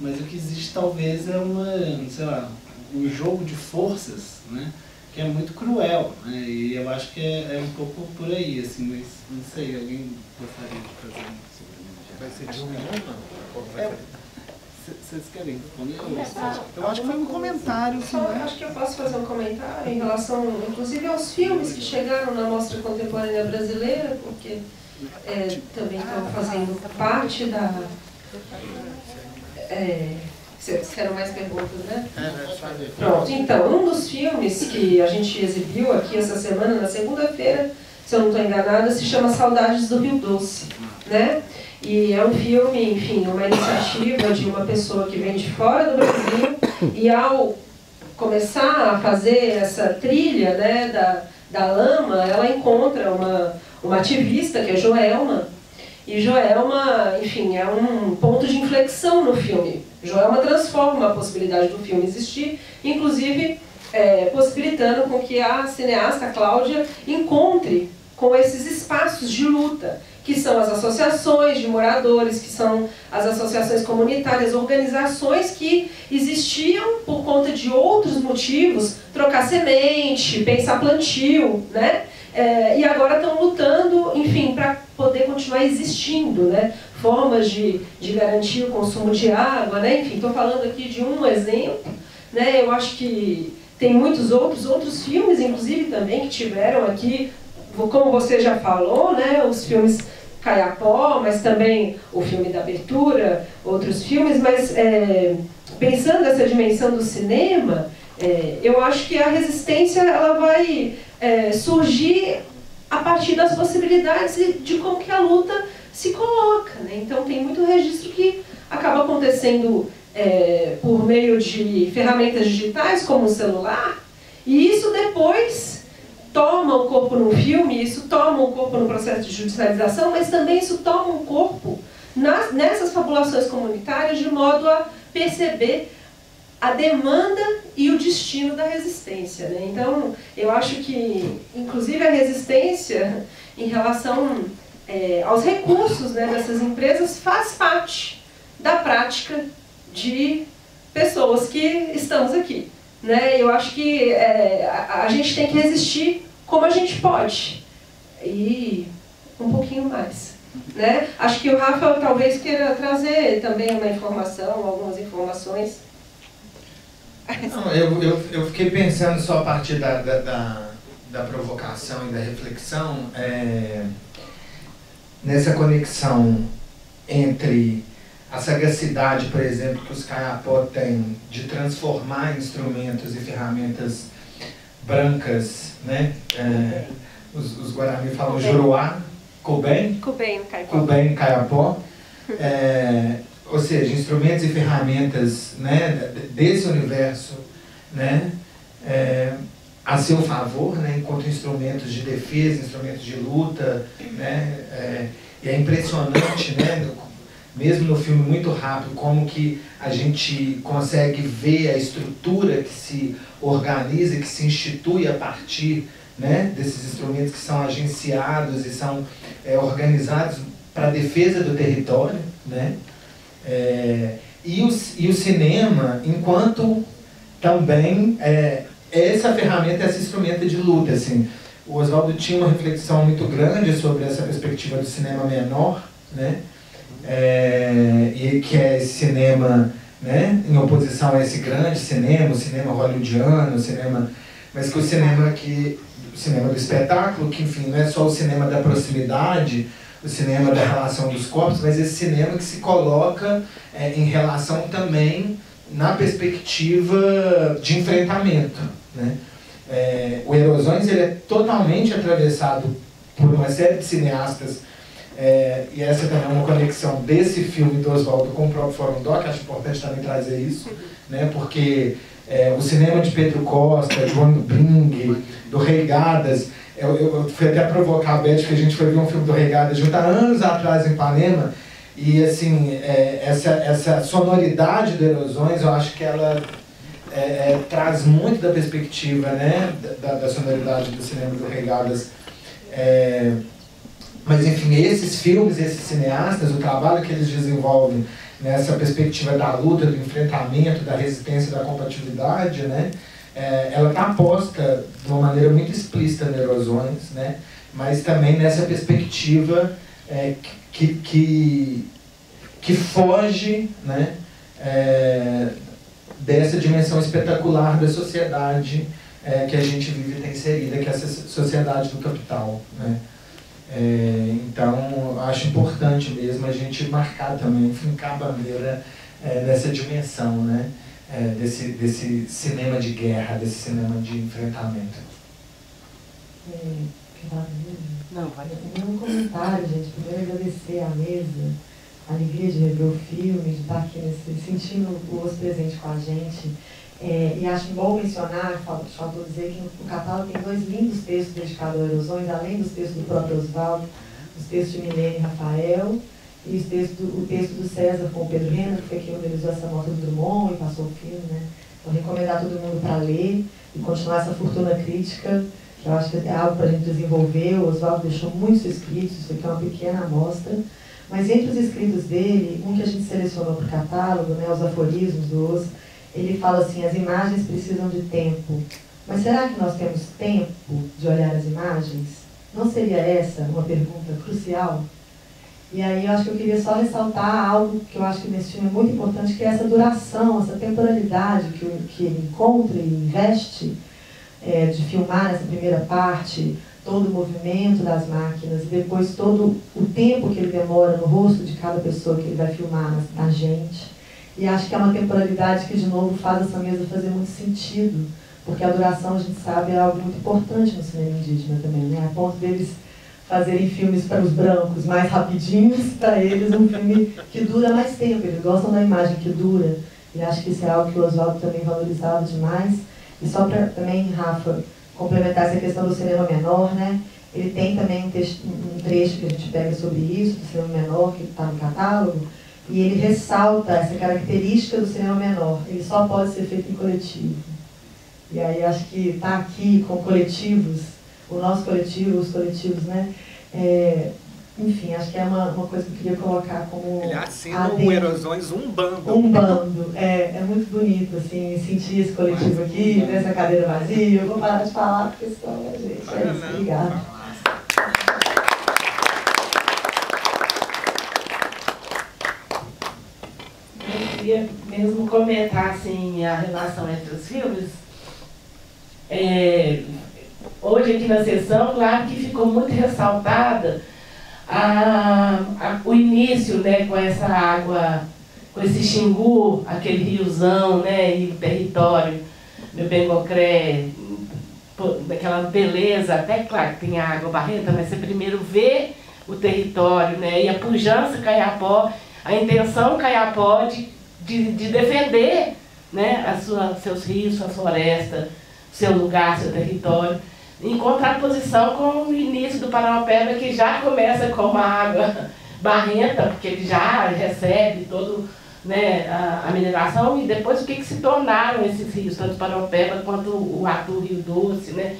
mas o que existe talvez é um jogo de forças, né? Que é muito cruel, né? E eu acho que é um pouco por aí, assim, mas não sei, alguém gostaria de fazer sobre Vai ser de 1 minuto? Vocês querem responder? Eu acho que foi um comentário. Acho que eu posso fazer um comentário em relação, inclusive, aos filmes que chegaram na Mostra Contemporânea Brasileira, porque também estão fazendo parte da... Vocês querem mais perguntas, né? Pronto, então, um dos filmes que a gente exibiu aqui essa semana, na segunda-feira, se eu não estou enganada, se chama Saudades do Rio Doce, né? E é um filme, enfim, uma iniciativa de uma pessoa que vem de fora do Brasil e ao começar a fazer essa trilha, né, da lama, ela encontra uma ativista, que é Joelma, e Joelma, enfim, é um ponto de inflexão no filme. Joelma transforma a possibilidade do filme existir, inclusive possibilitando com que a cineasta Cláudia encontre com esses espaços de luta, que são as associações de moradores, que são as associações comunitárias, organizações que existiam por conta de outros motivos, trocar semente, pensar plantio, né? E agora estão lutando, enfim, para poder continuar existindo, né? Formas de garantir o consumo de água, né? Enfim, estou falando aqui de um exemplo, né? Eu acho que tem muitos outros filmes, inclusive, também, que tiveram aqui, como você já falou, né? Os filmes Caiapó, mas também o filme da abertura, outros filmes, mas pensando nessa dimensão do cinema, eu acho que a resistência ela vai surgir a partir das possibilidades de como que a luta se coloca, né? Então tem muito registro que acaba acontecendo por meio de ferramentas digitais como o celular, e isso depois toma um corpo no filme, isso toma um corpo no processo de judicialização, mas também isso toma um corpo nessas fabulações comunitárias de modo a perceber a demanda e o destino da resistência, né? Então, eu acho que, inclusive, a resistência em relação aos recursos, né, dessas empresas faz parte da prática de pessoas que estamos aqui. Né? Eu acho que a gente tem que resistir como a gente pode. E um pouquinho mais. Né? Acho que o Rafa talvez queira trazer também uma informação, algumas informações. Não, eu fiquei pensando só a partir da provocação e da reflexão, nessa conexão entre a sagacidade, por exemplo, que os Kayapó têm de transformar instrumentos e ferramentas brancas, né? Os Guarani falam Juruá, Cubem Kayapó, ou seja, instrumentos e ferramentas, né, desse universo, né, a seu favor, né, enquanto instrumentos de defesa, instrumentos de luta, né, e é impressionante, né, mesmo no filme muito rápido, como que a gente consegue ver a estrutura que se organiza, que se institui a partir, né, desses instrumentos que são agenciados e são organizados para a defesa do território, né? E o cinema, enquanto também essa ferramenta, esse instrumento de luta. Assim, o Oswaldo tinha uma reflexão muito grande sobre essa perspectiva do cinema menor, né? E que é esse cinema, né, em oposição a esse grande cinema, o cinema hollywoodiano, o cinema, mas que o cinema do espetáculo, que enfim, não é só o cinema da proximidade, o cinema da relação dos corpos, mas esse cinema que se coloca em relação também na perspectiva de enfrentamento, né? O Erosões ele é totalmente atravessado por uma série de cineastas, e essa também é uma conexão desse filme do Oswaldo com o próprio Fórum Doc, acho importante também trazer isso, né? Porque o cinema de Pedro Costa, João Bring, do Reigadas, eu fui até provocar a Beth, que a gente foi ver um filme do Reigadas junto há anos atrás em Ipanema, e assim, essa sonoridade do Erosões, eu acho que ela traz muito da perspectiva, né, da sonoridade do cinema do Reigadas. Mas enfim, esses filmes, esses cineastas, o trabalho que eles desenvolvem nessa perspectiva da luta, do enfrentamento, da resistência, da compatibilidade, né, ela está posta de uma maneira muito explícita no Erosões, né, mas também nessa perspectiva que foge, né, dessa dimensão espetacular da sociedade que a gente vive e tem inserida, que é essa sociedade do capital, né. Então, acho importante mesmo a gente marcar também, fincar a bandeira nessa dimensão, né, desse cinema de guerra, desse cinema de enfrentamento. Não, vai. Um comentário, gente. Primeiro agradecer à mesa, a alegria de rever o filme, de estar aqui sentindo o osso presente com a gente. E acho bom mencionar, faltou dizer que no catálogo tem 2 lindos textos dedicados a Erosões, além dos textos do próprio Oswaldo, os textos de Milene e Rafael, e o texto do César com o Pedro Renner, que foi quem organizou essa mostra do Drummond e passou o filme, né? Então, recomendar todo mundo para ler e continuar essa fortuna crítica, que eu acho que é algo para a gente desenvolver. O Oswaldo deixou muitos escritos, isso aqui é uma pequena amostra, mas entre os escritos dele, um que a gente selecionou para o catálogo, né, os aforismos do Os, ele fala assim: as imagens precisam de tempo. Mas será que nós temos tempo de olhar as imagens? Não seria essa uma pergunta crucial? E aí eu acho que eu queria só ressaltar algo que eu acho que nesse filme é muito importante, que é essa duração, essa temporalidade que ele encontra e investe de filmar nessa primeira parte, todo o movimento das máquinas, e depois todo o tempo que ele demora no rosto de cada pessoa que ele vai filmar, na gente. E acho que é uma temporalidade que, de novo, faz essa mesa fazer muito sentido, porque a duração, a gente sabe, é algo muito importante no cinema indígena também, né? A ponto deles fazerem filmes para os brancos mais rapidinhos, para eles um filme que dura mais tempo, eles gostam da imagem que dura, e acho que isso é algo que o Oswaldo também valorizava demais. E só para também, Rafa, complementar essa questão do cinema menor, né? Ele tem também um trecho que a gente pega sobre isso, do cinema menor, que está no catálogo, e ele ressalta essa característica do cinema menor. Ele só pode ser feito em coletivo. E aí acho que estar aqui com coletivos, o nosso coletivo, os coletivos, né, enfim, acho que é uma coisa que eu queria colocar como... Ele assina o Erosões um bando. Um bando. É muito bonito, assim, sentir esse coletivo aqui, nessa cadeira vazia. Eu vou parar de falar, porque senão, gente, é isso. Obrigada. Eu queria mesmo comentar, assim, a relação entre os filmes. Hoje aqui na sessão, claro que ficou muito ressaltada o início, né, com essa água, com esse Xingu, aquele riozão, né, e território, meu Bengocré, daquela beleza, até claro que tem a água barrenta, mas você primeiro vê o território, né, e a pujança Caiapó, a intenção Caiapó de defender, né, seus rios, sua floresta, seu lugar, seu território, em contraposição com o início do Paranaopeba, que já começa com uma água barrenta, porque ele já recebe todo, né, a mineração, e depois o que se tornaram esses rios, tanto o Paranaopeba quanto o Atu, Rio Doce, né?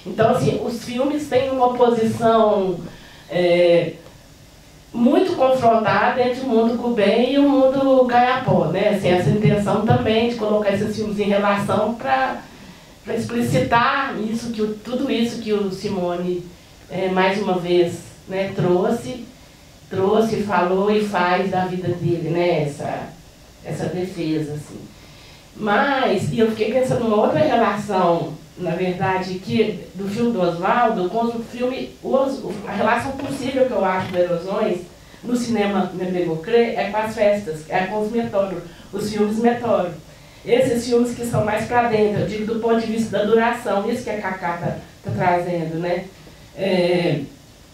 Então, assim, os filmes têm uma oposição muito confrontada entre o mundo Cubem e o mundo Caiapó, né? Assim, essa intenção também de colocar esses filmes em relação para explicitar tudo isso que o Simone, mais uma vez, né, trouxe, falou e faz da vida dele, né, essa defesa. Assim. Mas, e eu fiquei pensando numa outra relação, na verdade, do filme do Oswaldo, com o filme, a relação possível que eu acho do Erosões, no cinema Bengocré, é com as festas, é com os filmes metódicos. Esses filmes que são mais para dentro, eu digo do ponto de vista da duração, isso que a Cacá está trazendo, né?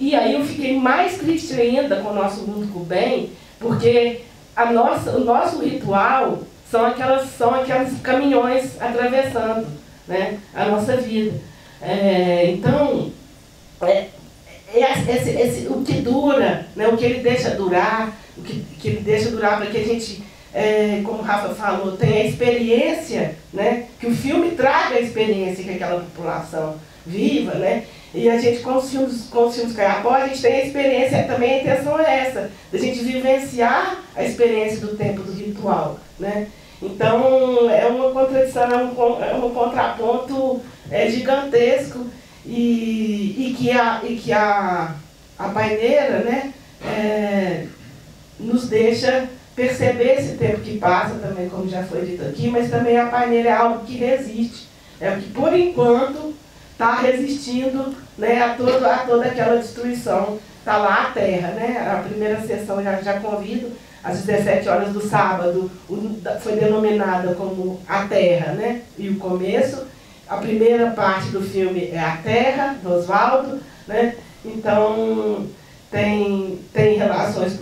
E aí eu fiquei mais triste ainda com o nosso mundo Cubem, porque o nosso ritual são aqueles caminhões atravessando, né, a nossa vida. Então, o que dura, né, o que ele deixa durar, o que ele deixa durar para que a gente... como o Rafa falou, tem a experiência, né, que o filme traga a experiência que aquela população viva, né, e a gente, com os filmes Caiapó, a gente tem a experiência, também a intenção é essa, da gente vivenciar a experiência do tempo do ritual, né. Então, é uma contradição, é um contraponto gigantesco, e que a paineira, né, nos deixa perceber esse tempo que passa também, como já foi dito aqui, mas também a paineira é algo que resiste, é o que por enquanto está resistindo, né, a toda aquela destruição. Está lá a terra, né? A primeira sessão já convido, às 17 horas do sábado, foi denominada como a terra, né? E o começo, a primeira parte do filme é a terra, do Oswaldo, né? Então tem relações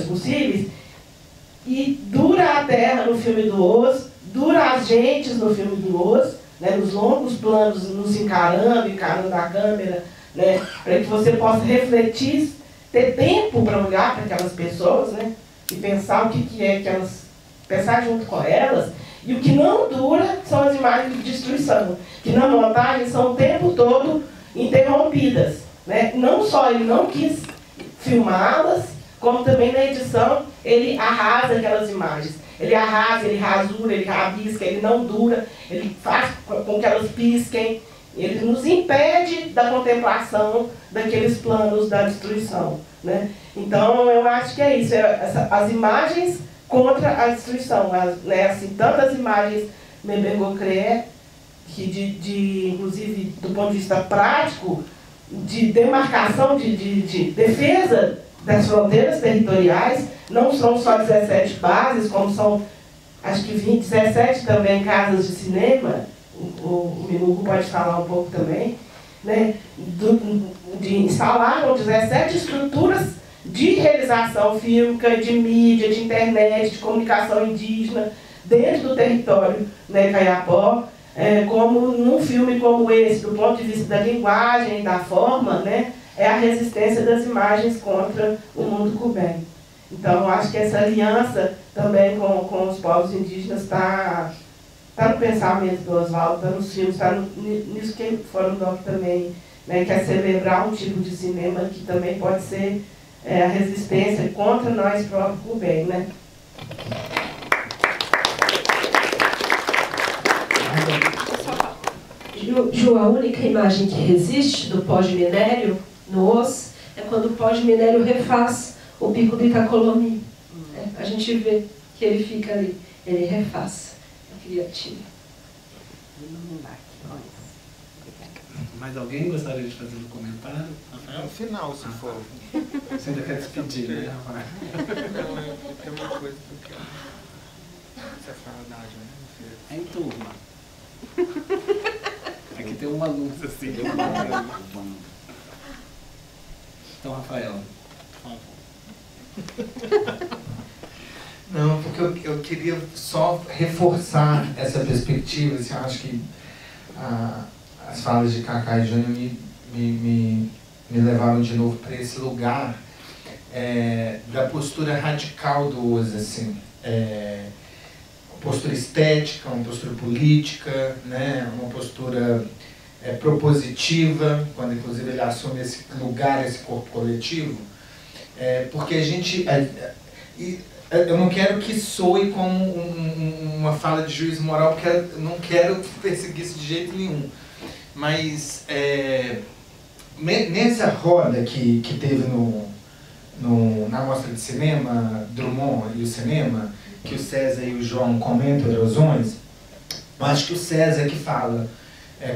possíveis. E dura a terra no filme do Os, dura as gentes no filme do Os, né, nos longos planos, nos encarando a câmera, né, para que você possa refletir, ter tempo para olhar para aquelas pessoas, né, e pensar o que é que elas, pensar junto com elas. E o que não dura são as imagens de destruição, que na montagem são o tempo todo interrompidas, né. Não só ele não quis filmá-las, como também na edição ele arrasa aquelas imagens. Ele arrasa, ele rasura, ele rabisca, ele não dura, ele faz com que elas pisquem, ele nos impede da contemplação daqueles planos da destruição, né? Então eu acho que é isso, as imagens contra a destruição, né? Assim, tantas imagens Bengocré, que inclusive do ponto de vista prático, de demarcação, de defesa das fronteiras territoriais, não são só 17 bases, como são, acho que 17 também casas de cinema, o Minuco pode falar um pouco também, né, instalaram 17 estruturas de realização fílmica, de mídia, de internet, de comunicação indígena, dentro do território, né, Caiapó, como num filme como esse, do ponto de vista da linguagem, da forma, né, é a resistência das imagens contra o mundo Cubem. Então, eu acho que essa aliança também com os povos indígenas está no pensamento do Oswaldo, está nos filmes, está nisso que o Fórum Doc também né, quer celebrar um tipo de cinema que também pode ser a resistência contra nós próprios por bem, né? Ju, a única imagem que resiste do pós-minério no OS é quando o pós-minério refaz o pico do Itacolomi. A gente vê que ele fica ali, ele refaz a criativa. Mais alguém gostaria de fazer um comentário? Rafael? No final, se for. Você ainda quer despedir, né, Rafael? Não, tem uma coisa que eu quero. Essa faladagem, né? É em turma. Aqui tem uma luz assim. Então, Rafael, por favor. Não, porque eu queria só reforçar essa perspectiva. Assim, eu acho que as falas de Cacá e Júnior me levaram de novo para esse lugar da postura radical do Oz, assim. Uma postura estética, uma postura política, né? Uma postura propositiva, quando inclusive ele assume esse lugar, esse corpo coletivo. Porque a gente... eu não quero que soe como uma fala de juízo moral, porque eu não quero perseguir isso de jeito nenhum. Mas nessa roda que teve na mostra de cinema, Drummond e o cinema, que o César e o João comentam erosões, eu acho que o César que fala,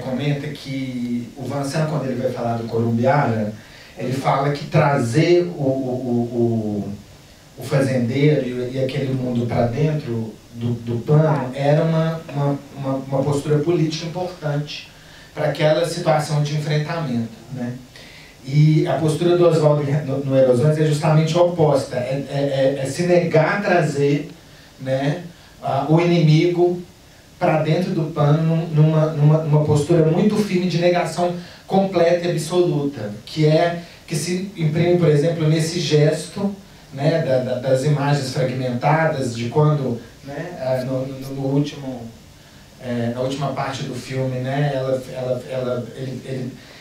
comenta que o Vincent, quando ele vai falar do Corumbiara, ele fala que trazer o fazendeiro e aquele mundo para dentro do plano era uma postura política importante para aquela situação de enfrentamento, né? E a postura do Oswaldo no Erosões é justamente oposta, é se negar a trazer, né, o inimigo para dentro do plano numa postura muito firme de negação completa e absoluta, que se imprime, por exemplo, nesse gesto, né, das imagens fragmentadas, de quando, né, na última parte do filme, né,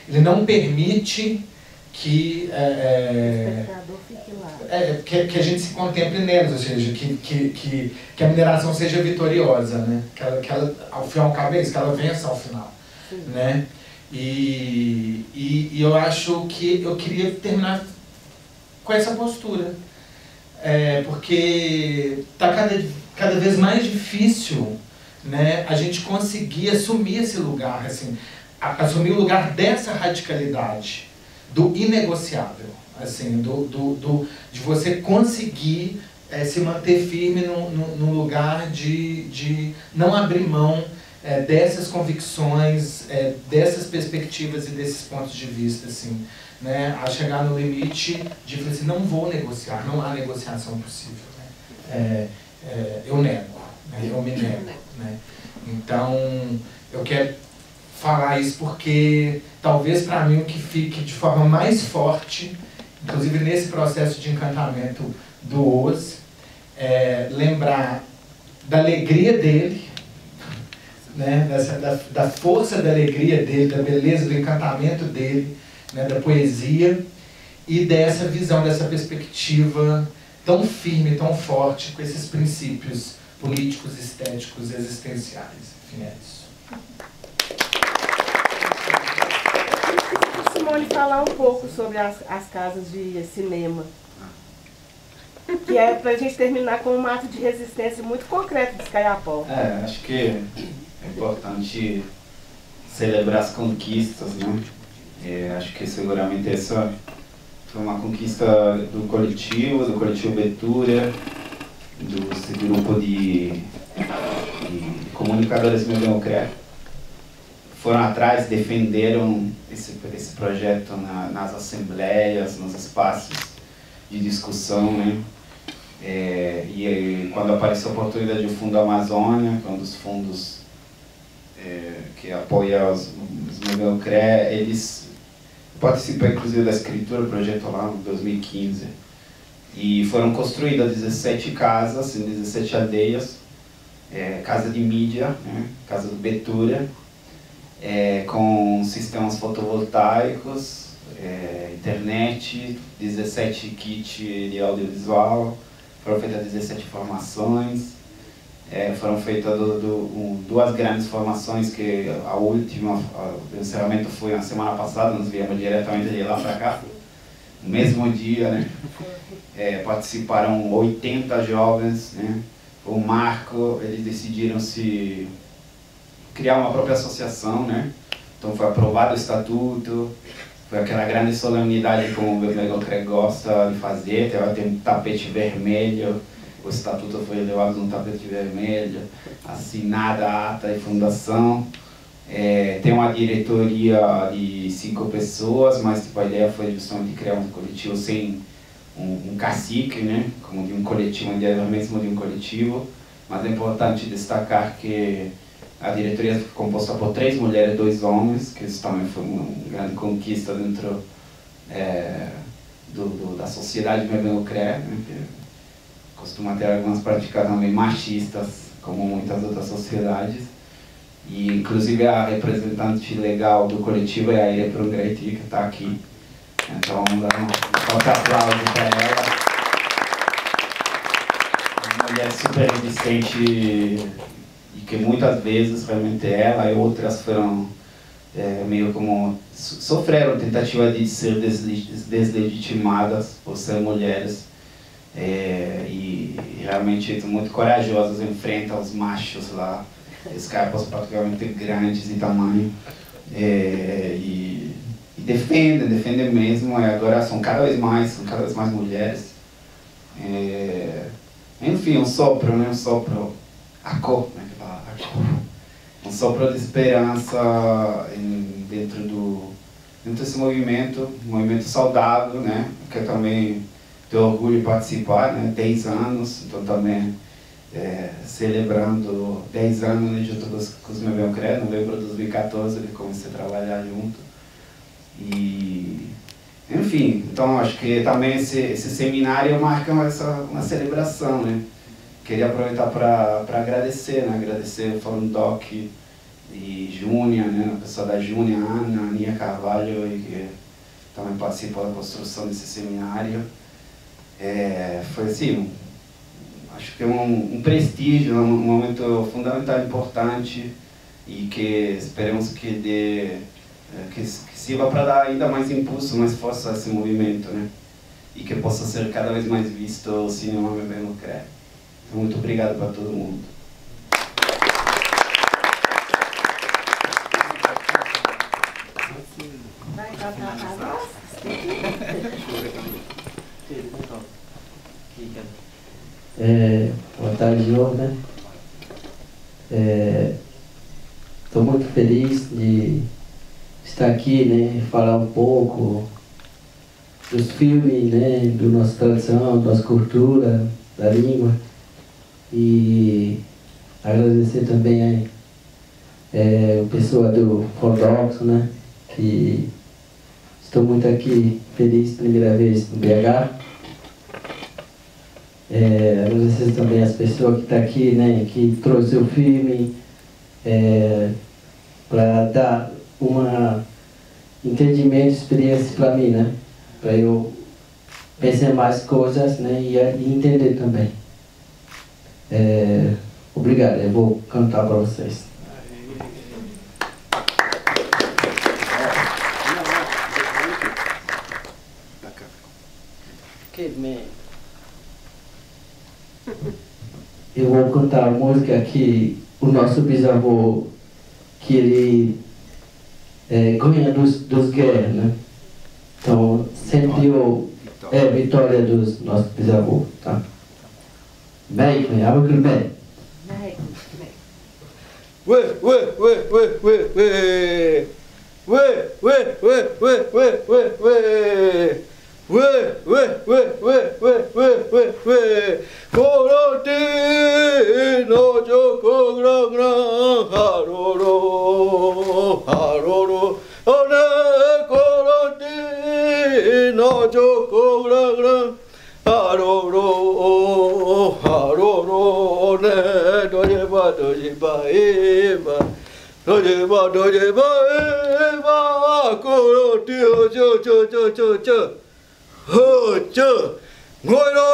ele não permite que que a gente se contemple neles, ou seja, que a mineração seja vitoriosa, né, que ela ao fim e ao cabo é isso, que ela vença ao final, né, e eu acho que eu queria terminar com essa postura, porque está cada vez mais difícil, né, a gente conseguir assumir esse lugar, assim, assumir o lugar dessa radicalidade, do inegociável, assim, de você conseguir se manter firme no lugar de não abrir mão dessas convicções, dessas perspectivas e desses pontos de vista, assim, né, a chegar no limite de falar assim, não vou negociar, não há negociação possível, né? Eu nego, né? Eu me nego, né? Então, eu quero falar isso porque talvez para mim o que fique de forma mais forte, inclusive nesse processo de encantamento do Oz, lembrar da alegria dele, né? da força da alegria dele, da beleza do encantamento dele, né? Da poesia e dessa visão, dessa perspectiva tão firme, tão forte, com esses princípios políticos, estéticos, existenciais. Enfim, é isso. Simone, falar um pouco sobre as casas de cinema, que é para a gente terminar com um ato de resistência muito concreto de Scaiapó. Acho que é importante celebrar as conquistas, né? Acho que seguramente essa foi uma conquista do coletivo Betura, desse grupo de comunicadores democráticos. Foram atrás, defenderam esse projeto nas assembleias, nos espaços de discussão, né? E quando apareceu a oportunidade do Fundo Amazônia, que é um dos fundos que apoia os democráticos, eles participaram inclusive da escritura do projeto lá em 2015. E foram construídas 17 casas em 17 aldeias, casa de mídia, né? Casa do Betura, com sistemas fotovoltaicos, internet, 17 kits de audiovisual, foram feitas 17 formações, foram feitas duas grandes formações, que a última, o encerramento foi na semana passada, nós viemos diretamente de lá para cá, no mesmo dia, né? Participaram 80 jovens, né? O marco, eles decidiram se criar uma própria associação, né? Então foi aprovado o estatuto, foi aquela grande solenidade como o Bebelocre gosta de fazer, tem um tapete vermelho, o estatuto foi levado num tapete vermelho, assinada a ata de fundação, tem uma diretoria de 5 pessoas, mas tipo, a ideia foi justamente criar um coletivo sem um cacique, né? Como de um coletivo, uma ideia mesmo de um coletivo, mas é importante destacar que a diretoria é composta por 3 mulheres e 2 homens, que isso também foi uma grande conquista dentro da sociedade Bebelocre, né? Que costuma ter algumas práticas também machistas, como muitas outras sociedades. E inclusive a representante legal do coletivo é a Ire Prungreti, que está aqui. Então vamos dar um forte aplauso para ela. Uma mulher super resistente, e que muitas vezes realmente ela e outras foram meio como sofreram tentativa de ser deslegitimadas por ser mulheres, e realmente muito corajosas, enfrentam os machos lá, esses caras praticamente grandes de tamanho, e defendem mesmo, e agora são cada vez mais mulheres. Enfim, um sopro, né? Um sopro, um sopro de esperança dentro desse movimento, um movimento saudável, né? Que eu também tenho orgulho de participar, né? 10 anos, então também celebrando 10 anos, né, junto com os meus Bebelocre, no novembro de 2014 eu comecei a trabalhar junto. E, enfim, então acho que também esse seminário marca uma celebração, né? Queria aproveitar para agradecer, né? Agradecer o Fórum Doc e Júnia, né? A pessoa da Júnia, Ana, Aninha Carvalho, que também participou da construção desse seminário. Foi assim, acho que um prestígio, um momento fundamental, importante, e que esperamos que sirva para dar ainda mais impulso, mais força a esse movimento, né? E que possa ser cada vez mais visto o cinema Bebelocre. Então, muito obrigado para todo mundo. Vai cantar para nós? Boa tarde de novo, né? Estou muito feliz de estar aqui, né? Falar um pouco dos filmes, né? Da nossa tradição, da nossa cultura, da língua. E agradecer também o pessoal do Fordoxo, né? Que estou muito aqui feliz, primeira vez no BH. Agradecer também as pessoas que estão aqui, né? Que trouxe o filme para dar entendimento, experiência para mim, né? Para eu pensar mais coisas, né? E entender também. Obrigado, eu vou cantar para vocês. Eu vou cantar a música que o nosso bisavô, que ele ganha dos guerras, né? Então, sempre vitória dos nossos bisavôs, tá? Bem, abre o bem. ngồi đó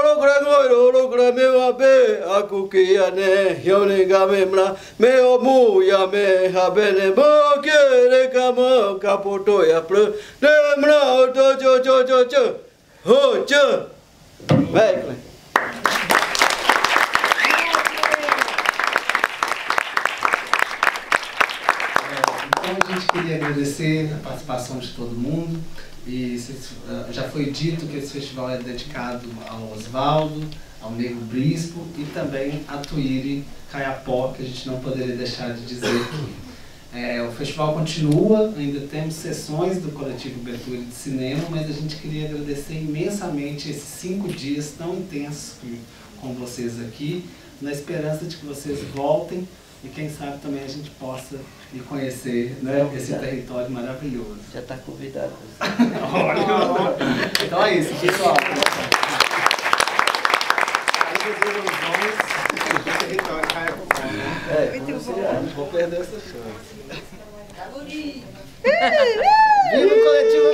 ra mê hoa bê à cụ kia nè hiểu nè gà mê mla mê ô mu ya mê ha bê nè mơ kia nè cả mơ cả bộ tôi à plơ nè mla cho hô chơ vậy. Então a gente queria agradecer a participação de todo mundo. E já foi dito que esse festival é dedicado ao Osvaldo, ao Negro Brispo e também a Tuíri Caiapó, que a gente não poderia deixar de dizer aqui. O festival continua, ainda temos sessões do Coletivo Beturi de cinema, mas a gente queria agradecer imensamente esses 5 dias tão intensos com vocês aqui, na esperança de que vocês voltem e quem sabe também a gente possa ir conhecer, né, esse território maravilhoso. Já está convidado. Então é isso, pessoal. Vou perder essa chance. Viva o Coletivo